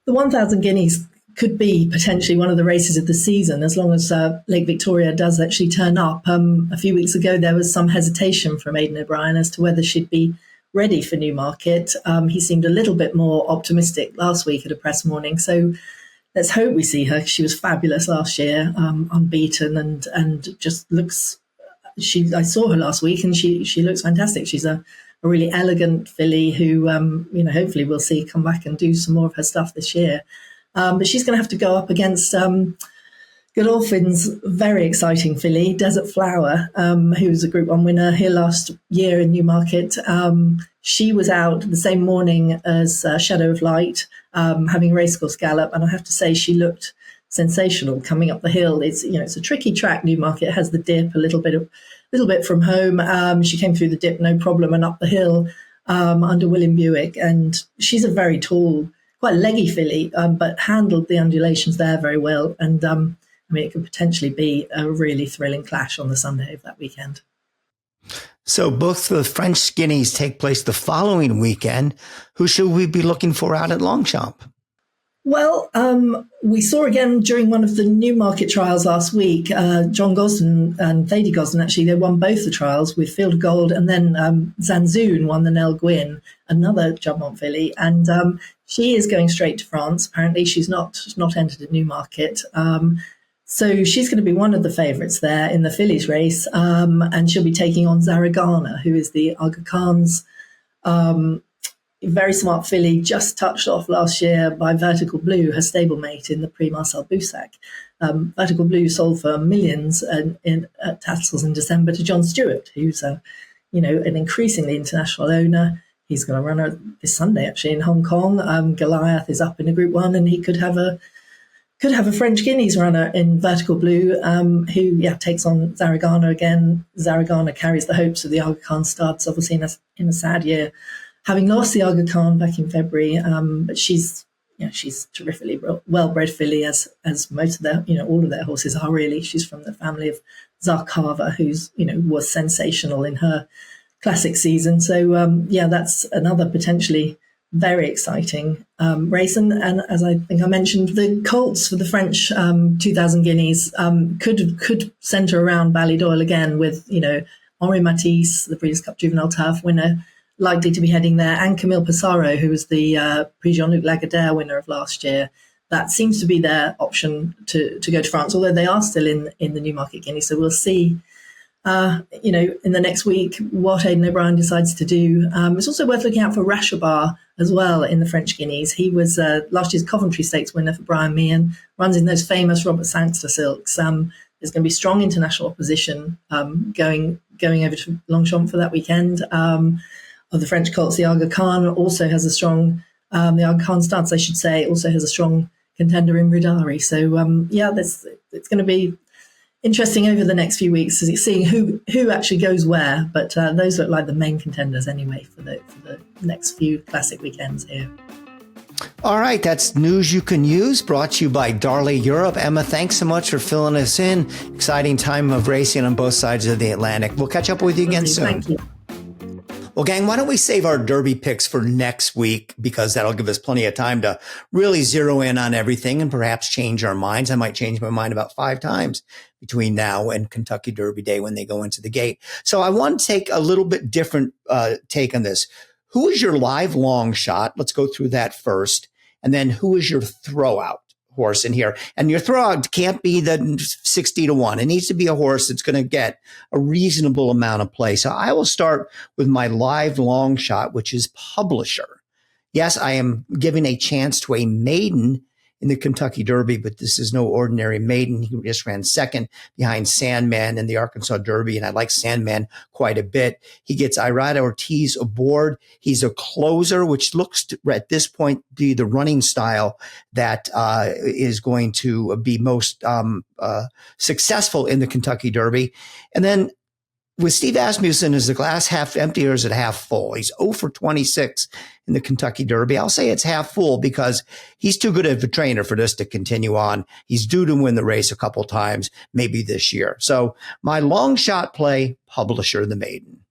The 1,000 Guineas could be potentially one of the races of the season, as long as Lake Victoria does actually turn up. A few weeks ago, there was some hesitation from Aidan O'Brien as to whether she'd be ready for Newmarket. He seemed a little bit more optimistic last week at a press morning. So let's hope we see her. She was fabulous last year, unbeaten, and just looks. I saw her last week, and she looks fantastic. She's a really elegant filly who, hopefully we'll see come back and do some more of her stuff this year. But she's going to have to go up against Godolphin's very exciting filly, Desert Flower, who's a Group 1 winner here last year in Newmarket. She was out the same morning as Shadow of Light, having a racecourse gallop, and I have to say she looked sensational coming up the hill. It's a tricky track. Newmarket has the dip a little bit from home. She came through the dip no problem and up the hill under William Buick, and she's a very tall, quite leggy filly, but handled the undulations there very well. And it could potentially be a really thrilling clash on the Sunday of that weekend. So both the French Guineas take place the following weekend. Who should we be looking for out at Longchamp? Well, we saw again during one of the Newmarket trials last week, John Gosden and Thady Gosden, actually, they won both the trials with Field of Gold, and then Zanzoon won the Nell Gwyn, another Juddmonte filly, and she is going straight to France. Apparently, she's not entered a Newmarket. So she's going to be one of the favourites there in the fillies race, and she'll be taking on Zaragana, who is the Aga Khan's very smart filly, just touched off last year by Vertical Blue, her stablemate in the Prix Marcel Boussac. Vertical Blue sold for millions at Tattel's in December to John Stewart, who's an increasingly international owner. He's going to run her this Sunday actually in Hong Kong. Goliath is up in a Group 1, and he could have a French Guineas runner in Vertical Blue, who takes on Zaragana again. Zaragana carries the hopes of the Aga Khan studs, obviously in a sad year, having lost the Aga Khan back in February. But she's terrifically well-bred filly, as most of their, all of their horses are really. She's from the family of Zarkava, who's, was sensational in her classic season. So, that's another potentially very exciting race. And as I think I mentioned, the colts for the French 2,000 guineas could centre around Ballydoyle again with, Henri Matisse, the Breeders' Cup Juvenile Turf winner, likely to be heading there, and Camille Pissarro, who was the Prix Jean-Luc Lagardère winner of last year. That seems to be their option to go to France, although they are still in the Newmarket Guinea. So we'll see, in the next week, what Aidan O'Brien decides to do. It's also worth looking out for Rashabar as well in the French Guineas. He was last year's Coventry Stakes winner for Brian Meehan, runs in those famous Robert Sangster silks. There's going to be strong international opposition going over to Longchamp for that weekend. Of the French colts, the Aga Khan also has a strong, the Aga Khan stance, I should say, also has a strong contender in Ridari. So, it's going to be interesting over the next few weeks, seeing who actually goes where. But those look like the main contenders anyway for the next few classic weekends here. All right, that's news you can use, brought to you by Darley Europe. Emma, thanks so much for filling us in. Exciting time of racing on both sides of the Atlantic. We'll catch up with you again soon. Thank you. Well, gang, why don't we save our Derby picks for next week, because that'll give us plenty of time to really zero in on everything and perhaps change our minds. I might change my mind about 5 times between now and Kentucky Derby Day when they go into the gate. So I want to take a little bit different take on this. Who is your live long shot? Let's go through that first. And then who is your throwout horse in here? And your throwout can't be the 60-1. It needs to be a horse that's going to get a reasonable amount of play. So I will start with my live long shot, which is Publisher. Yes, I am giving a chance to a maiden in the Kentucky Derby, but this is no ordinary maiden. He just ran second behind Sandman in the Arkansas Derby, and I like Sandman quite a bit. He gets Irada Ortiz aboard. He's a closer, which looks to, at this point, be the running style that is going to be most successful in the Kentucky Derby. And then with Steve Asmussen, is the glass half empty or is it half full? He's 0 for 26 in the Kentucky Derby. I'll say it's half full because he's too good of a trainer for this to continue on. He's due to win the race a couple times, maybe this year. So my long shot play, Publisher, the maiden.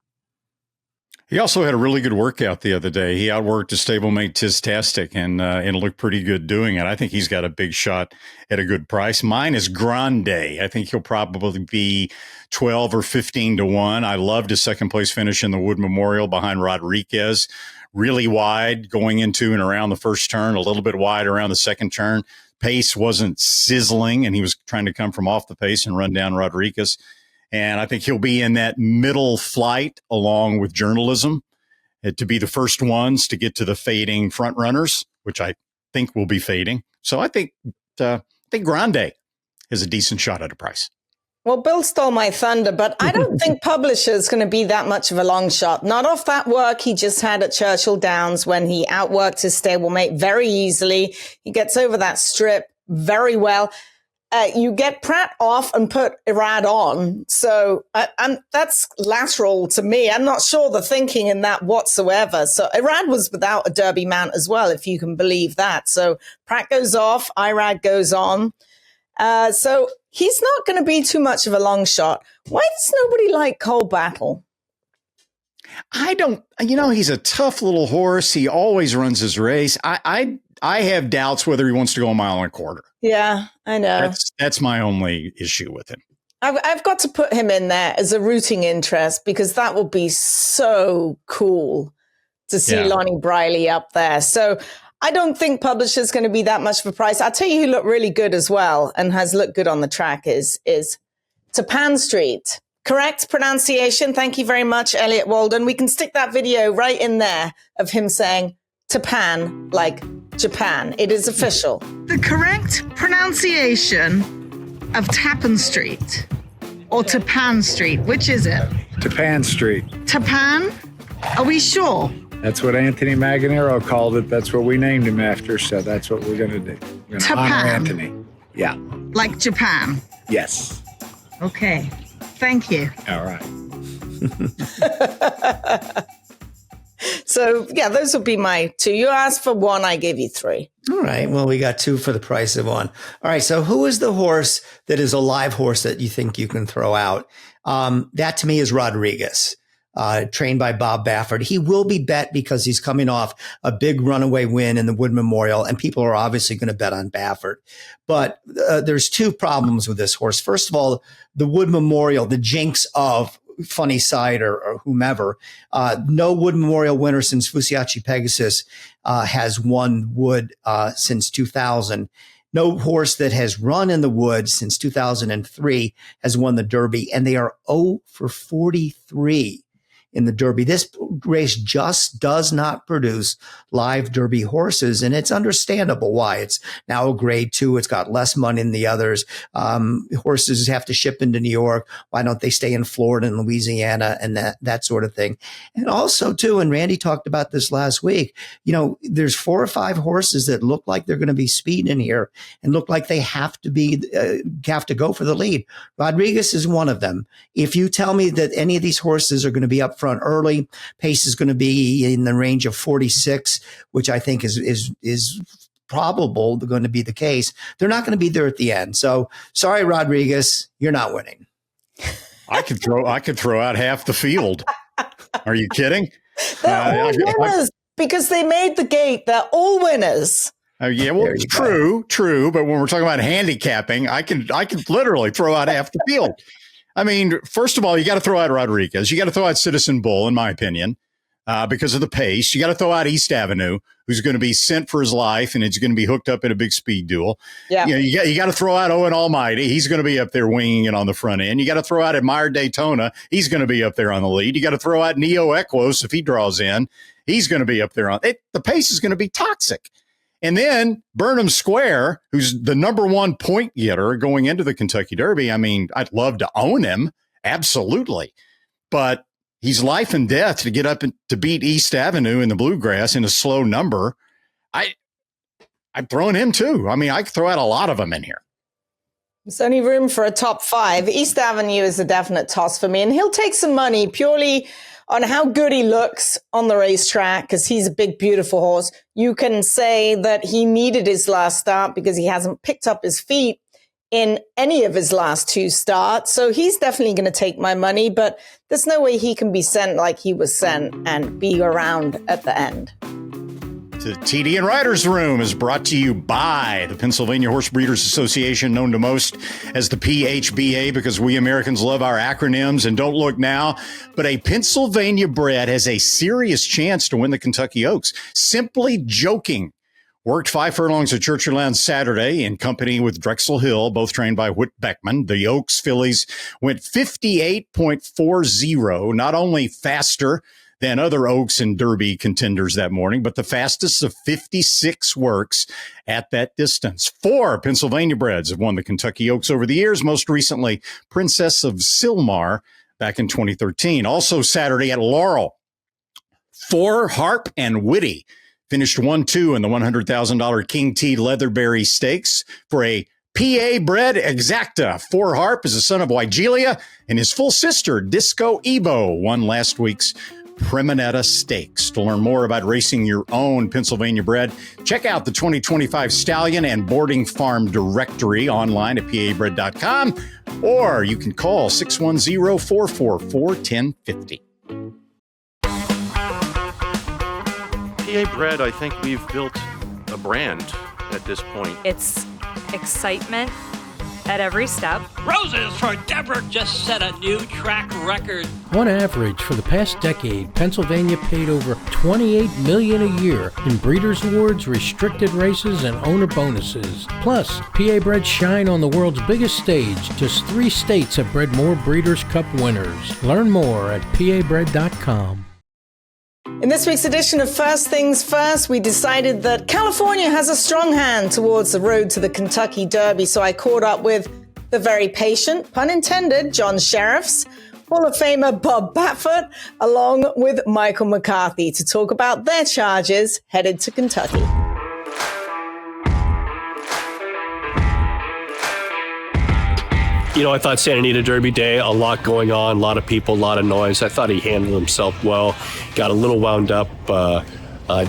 He also had a really good workout the other day. He outworked his stablemate Tistastic and looked pretty good doing it. I think he's got a big shot at a good price. Mine is Grande. I think he'll probably be 12 or 15-1. I loved his second place finish in the Wood Memorial behind Rodriguez. Really wide going into and around the first turn, a little bit wide around the second turn. Pace wasn't sizzling, and he was trying to come from off the pace and run down Rodriguez. And I think he'll be in that middle flight along with Journalism to be the first ones to get to the fading front runners, which I think will be fading. So I think Grande is a decent shot at a price. Well, Bill stole my thunder, but I don't think Publisher is going to be that much of a long shot. Not off that work he just had at Churchill Downs when he outworked his stablemate very easily. He gets over that strip very well. You get Pratt off and put Irad on. So that's lateral to me. I'm not sure the thinking in that whatsoever. So Irad was without a Derby mount as well, if you can believe that. So Pratt goes off, Irad goes on. So he's not going to be too much of a long shot. Why does nobody like Cole Battle? I don't, he's a tough little horse. He always runs his race. I I have doubts whether he wants to go 1.25 miles. Yeah, I know. That's my only issue with him. I've got to put him in there as a rooting interest because that would be so cool to see Lonnie Briley up there. So I don't think Publisher's going to be that much of a price. I'll tell you who looked really good as well and has looked good on the track is Tapan Street. Correct pronunciation. Thank you very much, Elliot Walden. We can stick that video right in there of him saying Tapan like Japan. It is official. The correct pronunciation of Tappan Street or Tapan Street. Which is it? Tapan Street. Tapan? Are we sure? That's what Anthony Maganero called it. That's what we named him after. So that's what we're going to do. We're going to honor Anthony. Yeah. Like Japan. Yes. Okay. Thank you. All right. So, yeah, those would be my two. You asked for one, I gave you three. All right. Well, we got two for the price of one. All right. So who is the horse that is a live horse that you think you can throw out? That to me is Rodriguez, trained by Bob Baffert. He will be bet because he's coming off a big runaway win in the Wood Memorial, and people are obviously going to bet on Baffert. But there's two problems with this horse. First of all, the Wood Memorial, the jinx of Funny Side or whomever. No Wood Memorial winner since Fusiachi Pegasus has won Wood since 2000. No horse that has run in the Wood since 2003 has won the Derby, and they are 0 for 43 in the Derby. This race just does not produce live Derby horses, and it's understandable why. It's now a grade 2. It's got less money than the others. Horses have to ship into New York. Why don't they stay in Florida and Louisiana and that sort of thing? And also, too, and Randy talked about this last week, there's 4 or 5 horses that look like they're going to be speed in here and look like they have to go for the lead. Rodriguez is one of them. If you tell me that any of these horses are going to be up front early, pace is going to be in the range of 46, which I think is probable going to be the case. They're not going to be there at the end. So sorry, Rodriguez, you're not winning. I could throw out half the field. Are you kidding? They're all winners because they made the gate. They're all winners. Yeah, well, it's true. But when we're talking about handicapping, I can literally throw out half the field. I mean, first of all, you got to throw out Rodriguez. You got to throw out Citizen Bull, in my opinion, because of the pace. You got to throw out East Avenue, who's going to be sent for his life, and it's going to be hooked up in a big speed duel. Yeah. You got to throw out Owen Almighty. He's going to be up there winging it on the front end. You got to throw out Admired Daytona. He's going to be up there on the lead. You got to throw out Neo Equos if he draws in. He's going to be up there on it. The pace is going to be toxic. And then Burnham Square, who's the number 1 point getter going into the Kentucky Derby. I mean, I'd love to own him. Absolutely. But he's life and death to get up and to beat East Avenue in the Bluegrass in a slow number. I'm throwing him too. I mean, I could throw out a lot of them in here. There's only room for a top 5. East Avenue is a definite toss for me. And he'll take some money purely on how good he looks on the racetrack, because he's a big, beautiful horse. You can say that he needed his last start because he hasn't picked up his feet in any of his last 2 starts. So he's definitely going to take my money, but there's no way he can be sent like he was sent and be around at the end. The TDN Writers Room is brought to you by the Pennsylvania Horse Breeders Association, known to most as the PHBA, because we Americans love our acronyms. And don't look now, but a Pennsylvania bred has a serious chance to win the Kentucky Oaks. Simply Joking worked 5 furlongs at Churchill Downs Saturday in company with Drexel Hill, both trained by Whit Beckman. The Oaks fillies went 58.40, not only faster than other Oaks and Derby contenders that morning, but the fastest of 56 works at that distance. 4 Pennsylvania breds have won the Kentucky Oaks over the years, most recently Princess of Silmar back in 2013. Also Saturday at Laurel, 4 Harp and Witty finished 1-2 in the $100,000 King T Leatherberry Stakes for a PA bred exacta. 4 Harp is the son of Wigelia, and his full sister, Disco Ebo, won last week's Premonetta Stakes. To learn more about racing your own Pennsylvania bred, check out the 2025 Stallion and Boarding Farm Directory online at pabred.com, or you can call 610-444-1050. PA bred, I think we've built a brand at this point. It's excitement at every step. Roses for Deborah just set a new track record. On average, for the past decade, Pennsylvania paid over $28 million a year in Breeders' Awards, restricted races, and owner bonuses. Plus, PA breds shine on the world's biggest stage. Just 3 states have bred more Breeders' Cup winners. Learn more at pabred.com. In this week's edition of First Things First, we decided that California has a strong hand towards the road to the Kentucky Derby, so I caught up with the very patient, pun intended, John Sheriffs, Hall of Famer Bob Batford, along with Michael McCarthy to talk about their charges headed to Kentucky. You know, I thought Santa Anita Derby Day, a lot going on, a lot of people, a lot of noise. I thought he handled himself well, got a little wound up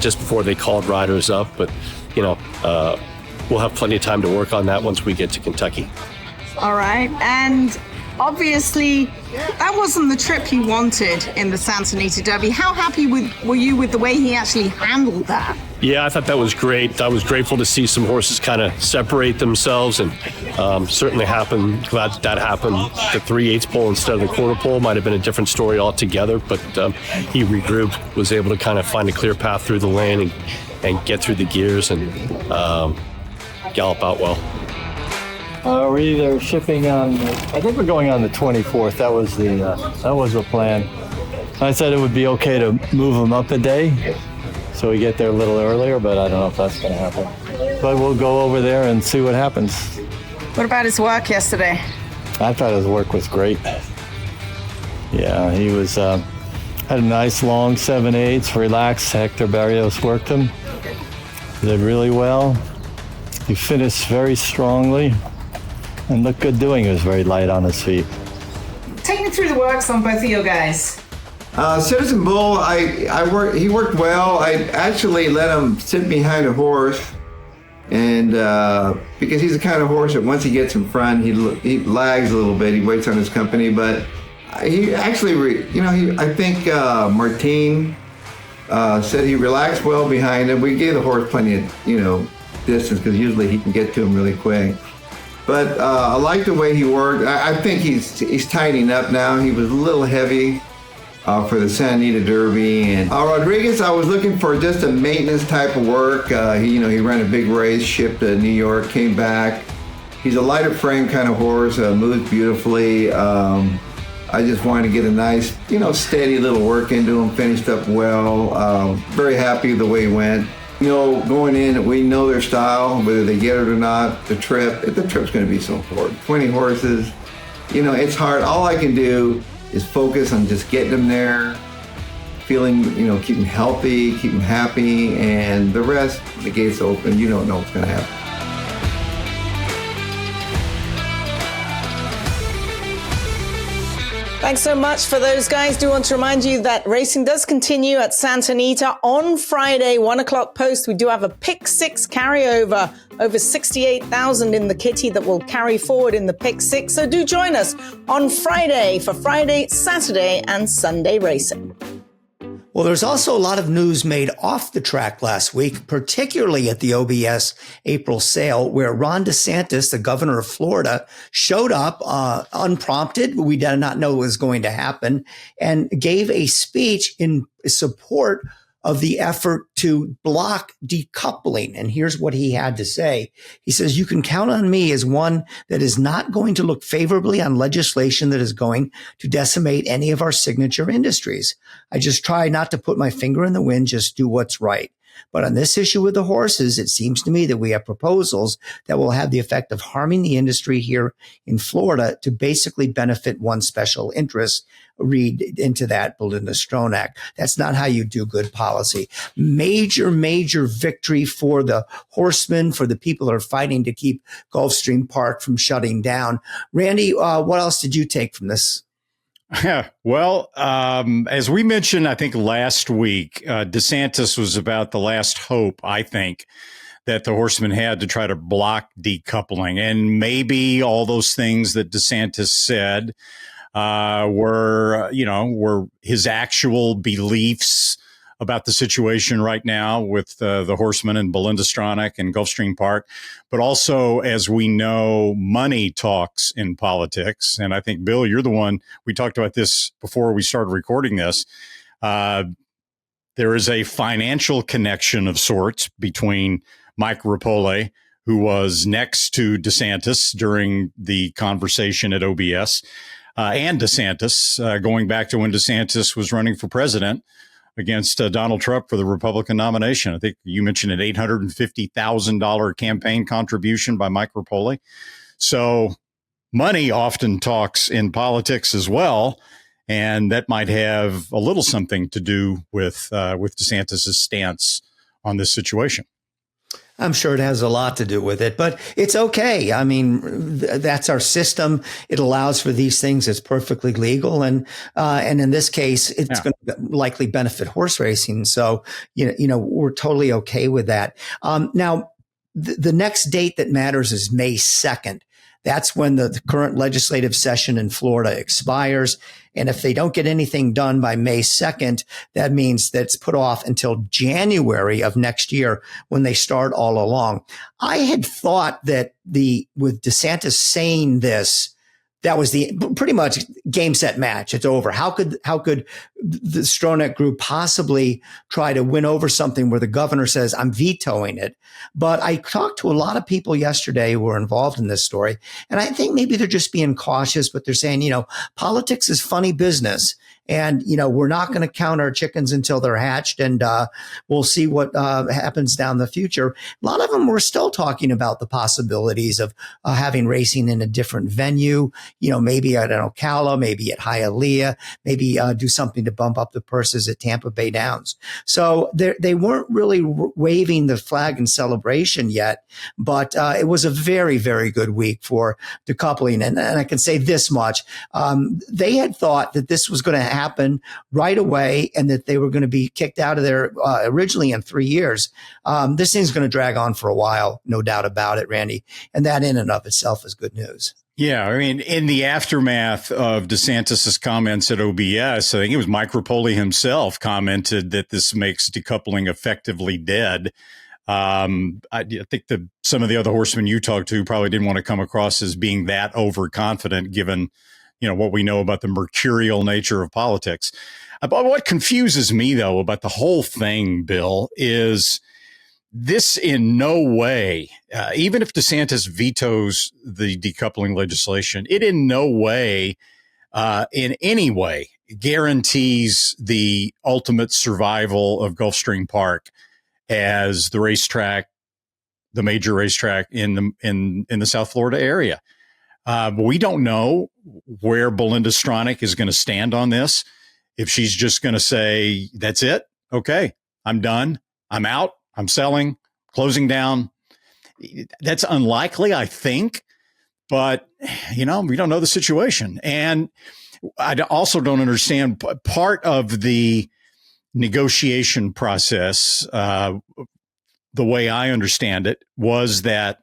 just before they called riders up. But, you know, we'll have plenty of time to work on that once we get to Kentucky. All right. And obviously, that wasn't the trip you wanted in the Santa Anita Derby. How happy were you with the way he actually handled that? Yeah, I thought that was great. I was grateful to see some horses kind of separate themselves, and certainly glad that happened. The 3/8 pole instead of the quarter pole might have been a different story altogether, but he regrouped, was able to kind of find a clear path through the lane and get through the gears and gallop out well. We're either shipping on, I think we're going on the 24th. That was the plan. I said it would be okay to move them up a day so we get there a little earlier, but I don't know if that's going to happen. But we'll go over there and see what happens. What about his work yesterday? I thought his work was great. Yeah, he was had a nice long 7/8, relaxed. Hector Barrios worked him. Did really well. He finished very strongly and looked good doing it. He was very light on his feet. Take me through the works on both of you guys. Citizen Bull, he worked well. I actually let him sit behind a horse, and because he's the kind of horse that once he gets in front, he lags a little bit. He waits on his company, but he actually, I think Martine said he relaxed well behind him. We gave the horse plenty of, distance, because usually he can get to him really quick. But I like the way he worked. I think he's tightening up now. He was a little heavy for the Santa Anita Derby. And Rodriguez, I was looking for just a maintenance type of work. He ran a big race, shipped to New York, came back. He's a lighter frame kind of horse, moves beautifully. I just wanted to get a nice, steady little work into him, finished up well. Very happy the way he went. Going in, we know their style, whether they get it or not. The trip's going to be so important. 20 horses, it's hard. All I can do is focus on just getting them there, feeling, keep them healthy, keep them happy, and the rest, the gates open, you don't know what's going to happen. Thanks so much for those guys. Do want to remind you that racing does continue at Santa Anita on Friday, 1 o'clock post. We do have a pick 6 carryover, over 68,000 in the kitty that will carry forward in the pick 6. So do join us on Friday for Friday, Saturday, and Sunday racing. Well, there's also a lot of news made off the track last week, particularly at the OBS April sale, where Ron DeSantis, the governor of Florida, showed up unprompted. We did not know it was going to happen, and gave a speech in support of the effort to block decoupling. And here's what he had to say. He says, "You can count on me as one that is not going to look favorably on legislation that is going to decimate any of our signature industries. I just try not to put my finger in the wind, just do what's right. But on this issue with the horses, it seems to me that we have proposals that will have the effect of harming the industry here in Florida to basically benefit one special interest." Read into that, Belinda Stronach. That's not how you do good policy. Major, major victory for the horsemen, for the people who are fighting to keep Gulfstream Park from shutting down. Randy, what else did you take from this? Well, as we mentioned, I think last week, DeSantis was about the last hope, I think, that the horsemen had to try to block decoupling. And maybe all those things that DeSantis said were his actual beliefs about the situation right now with the horsemen and Belinda Stronach and Gulfstream Park, but also, as we know, money talks in politics. And I think, Bill, you're the one, we talked about this before we started recording this. There is a financial connection of sorts between Mike Rapoli, who was next to DeSantis during the conversation at OBS, and DeSantis, going back to when DeSantis was running for president against Donald Trump for the Republican nomination. I think you mentioned an $850,000 campaign contribution by Mike Rapoli. So money often talks in politics as well, and that might have a little something to do with DeSantis' stance on this situation. I'm sure it has a lot to do with it, but it's okay. I mean, that's our system. It allows for these things. It's perfectly legal. And in this case, it's going to likely benefit horse racing. So, we're totally okay with that. Now, the next date that matters is May 2nd. That's when the current legislative session in Florida expires. And if they don't get anything done by May 2nd, that means that it's put off until January of next year when they start all along. I had thought that with DeSantis saying this, that was the pretty much game, set, match. It's over. How could the Stronach group possibly try to win over something where the governor says, I'm vetoing it? But I talked to a lot of people yesterday who were involved in this story, and I think maybe they're just being cautious, but they're saying, politics is funny business. And, we're not going to count our chickens until they're hatched, and we'll see what happens down the future. A lot of them were still talking about the possibilities of having racing in a different venue, maybe at Ocala, maybe at Hialeah, maybe do something to bump up the purses at Tampa Bay Downs. So they weren't really waving the flag in celebration yet, but it was a very, very good week for decoupling. And I can say this much. They had thought that this was going to happen right away and that they were going to be kicked out of there originally in 3 years. This thing's going to drag on for a while, no doubt about it, Randy. And that in and of itself is good news. Yeah, I mean, in the aftermath of DeSantis' comments at OBS, I think it was Mike Rapoli himself commented that this makes decoupling effectively dead. I think that some of the other horsemen you talked to probably didn't want to come across as being that overconfident, given what we know about the mercurial nature of politics. But what confuses me, though, about the whole thing, Bill, is this in no way, even if DeSantis vetoes the decoupling legislation, it in no way, in any way, guarantees the ultimate survival of Gulfstream Park as the racetrack, the major racetrack in the South Florida area. We don't know where Belinda Stronach is going to stand on this. If she's just going to say, that's it. Okay, I'm done. I'm out. I'm selling, closing down. That's unlikely, I think. But, we don't know the situation. And I also don't understand part of the negotiation process. The way I understand it was that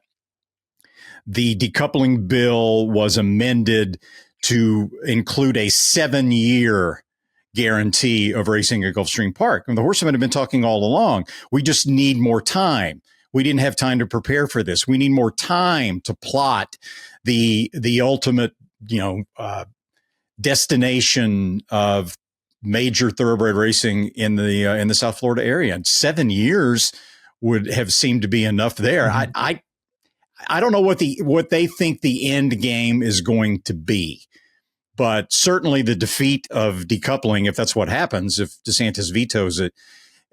the decoupling bill was amended to include a 7-year guarantee of racing at Gulfstream Park. And the horsemen have been talking all along. We just need more time. We didn't have time to prepare for this. We need more time to plot the ultimate, destination of major thoroughbred racing in the South Florida area. And 7 years would have seemed to be enough there. Mm-hmm. I don't know what they think the end game is going to be, but certainly the defeat of decoupling, if that's what happens, if DeSantis vetoes it,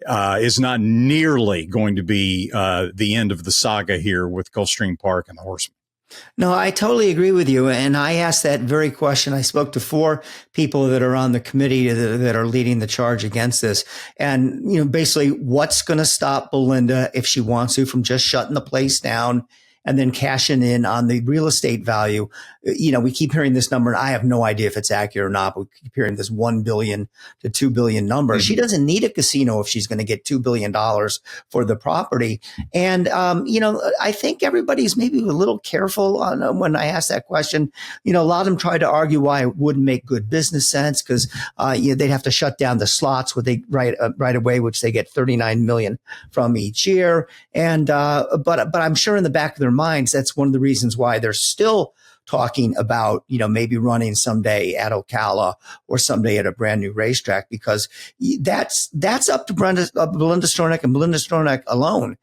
is not nearly going to be the end of the saga here with Gulfstream Park and the horsemen. No, I totally agree with you. And I asked that very question. I spoke to 4 people that are on the committee that are leading the charge against this. And, basically what's going to stop Belinda, if she wants to, from just shutting the place down and then cashing in on the real estate value. We keep hearing this number, and I have no idea if it's accurate or not, but we keep hearing this $1 billion to $2 billion number. She doesn't need a casino if she's going to get $2 billion for the property. And, I think everybody's maybe a little careful on when I ask that question. A lot of them try to argue why it wouldn't make good business sense because they'd have to shut down the slots where they right away, which they get $39 million from each year. And but I'm sure in the back of their minds, that's one of the reasons why they're still talking about, maybe running someday at Ocala or someday at a brand new racetrack, because that's up to Belinda Stronach and Belinda Stronach alone.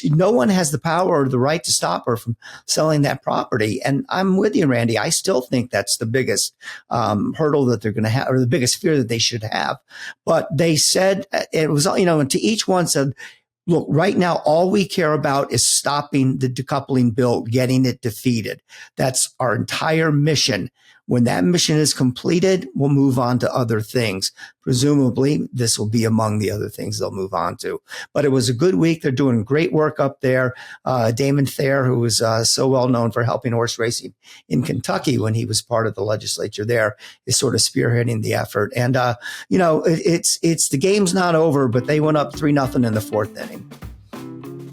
No one has the power or the right to stop her from selling that property. And I'm with you, Randy. I still think that's the biggest hurdle that they're going to have, or the biggest fear that they should have. But they said it was, and to each one said, look, right now, all we care about is stopping the decoupling bill, getting it defeated. That's our entire mission. When that mission is completed, we'll move on to other things. Presumably, this will be among the other things they'll move on to. But it was a good week. They're doing great work up there. Damon Thayer, who was so well known for helping horse racing in Kentucky when he was part of the legislature there, is sort of spearheading the effort. And, it's the game's not over, but they went up 3-0 in the fourth inning.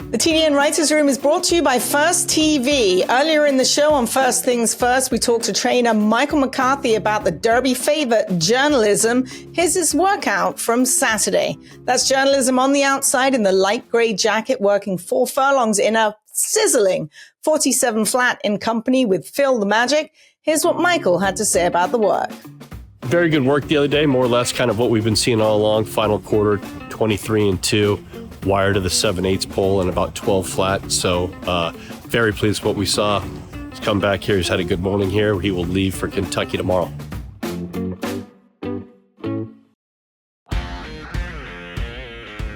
The TDN Writers Room is brought to you by First TV. Earlier in the show on First Things First, we talked to trainer Michael McCarthy about the Derby favorite journalism. Here's his workout from Saturday. That's journalism on the outside in the light gray jacket, working 4 furlongs in a sizzling 47 flat in company with Phil the Magic. Here's what Michael had to say about the work. Very good work the other day, more or less kind of what we've been seeing all along. Final quarter, 23-2. Wire to the 7/8 pole and about 12 flat. So very pleased with what we saw. He's come back here. He's had a good morning here. He will leave for Kentucky tomorrow.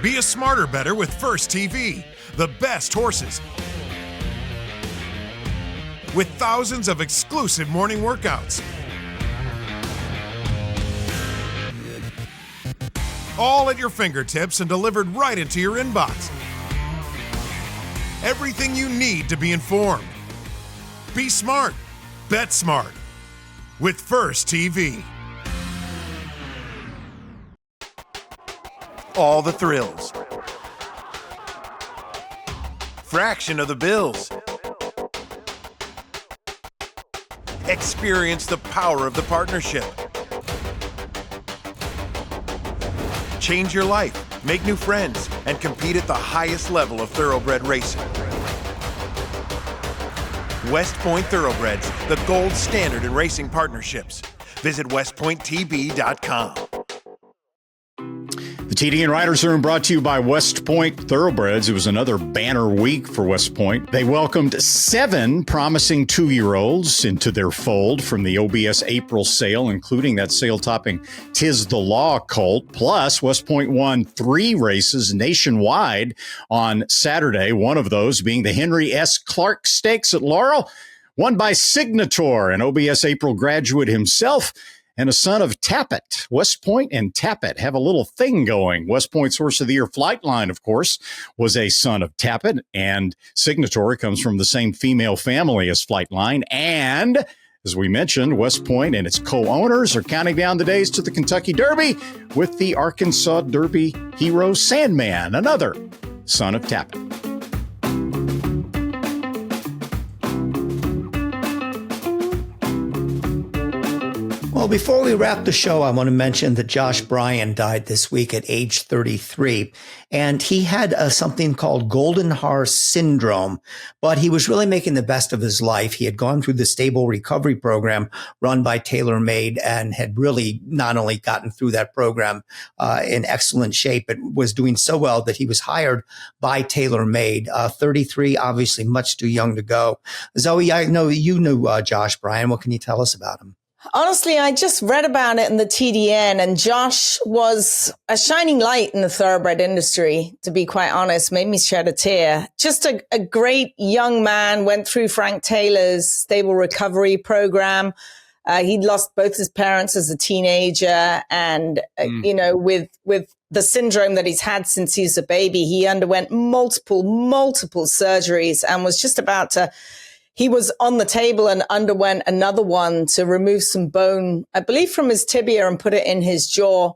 Be a smarter better with First TV. The best horses. With thousands of exclusive morning workouts. All at your fingertips and delivered right into your inbox. Everything you need to be informed. Be smart. Bet smart. With First TV. All the thrills. Fraction of the bills. Experience the power of the partnership. Change your life, make new friends, and compete at the highest level of thoroughbred racing. West Point Thoroughbreds, the gold standard in racing partnerships. Visit westpointtb.com. The TDN Writers Room brought to you by West Point Thoroughbreds. It was another banner week for West Point. They welcomed 7 promising 2-year-olds into their fold from the OBS April sale, including that sale-topping Tis the Law colt. Plus, West Point won 3 races nationwide on Saturday, one of those being the Henry S. Clark Stakes at Laurel, won by Signator, an OBS April graduate himself, and a son of Tappet. West Point and Tappet have a little thing going. West Point's Horse of the Year Flightline, of course, was a son of Tappet, and Signator comes from the same female family as Flightline. And, as we mentioned, West Point and its co-owners are counting down the days to the Kentucky Derby with the Arkansas Derby hero Sandman, another son of Tappet. Well, before we wrap the show, I want to mention that Josh Bryan died this week at age 33, and he had something called Golden Horse Syndrome, but he was really making the best of his life. He had gone through the stable recovery program run by TaylorMade and had really not only gotten through that program in excellent shape, but was doing so well that he was hired by TaylorMade. 33, obviously much too young to go. Zoe, I know you knew Josh Bryan. What can you tell us about him? Honestly, I just read about it in the TDN, and Josh was a shining light in the thoroughbred industry, to be quite honest, made me shed a tear. Just a great young man, went through Frank Taylor's stable recovery program. He'd lost both his parents as a teenager, and, with the syndrome that he's had since he's a baby. He underwent multiple surgeries and was just about to, he was on the table and underwent another one to remove some bone, I believe from his tibia, and put it in his jaw.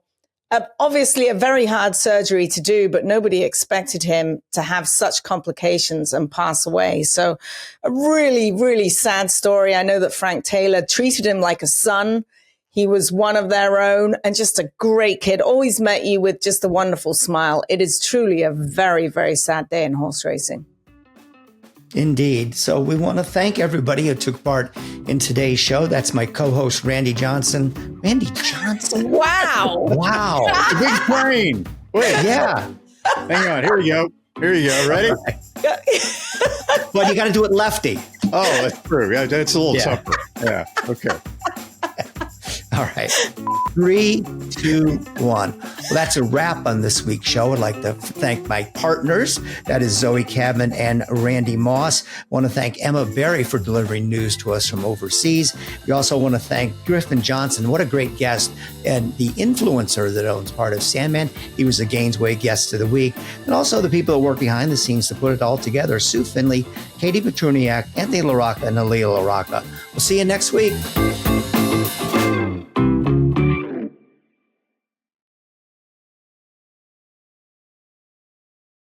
Obviously a very hard surgery to do, but nobody expected him to have such complications and pass away. So a really, really sad story. I know that Frank Taylor treated him like a son. He was one of their own and just a great kid. Always met you with just a wonderful smile. It is truly a very, very sad day in horse racing. Indeed. So we want to thank everybody who took part in today's show. That's my co-host, Randy Johnson. Randy Johnson? Wow. Wow. The big brain. Wait. Yeah. Hang on. Here we go. Ready? But you got to do it lefty. Oh, that's true. Yeah, that's a little tougher. Yeah. Okay. All right. 3, 2, 1. Well, that's a wrap on this week's show. I'd like to thank my partners. That is Zoe Cadman and Randy Moss. I want to thank Emma Berry for delivering news to us from overseas. We also want to thank Griffin Johnson. What a great guest, and the influencer that owns part of Sandman. He was the Gainesway guest of the week. And also the people that work behind the scenes to put it all together. Sue Finley, Katie Petruniak, Anthony LaRocca, and Aaliyah LaRocca. We'll see you next week.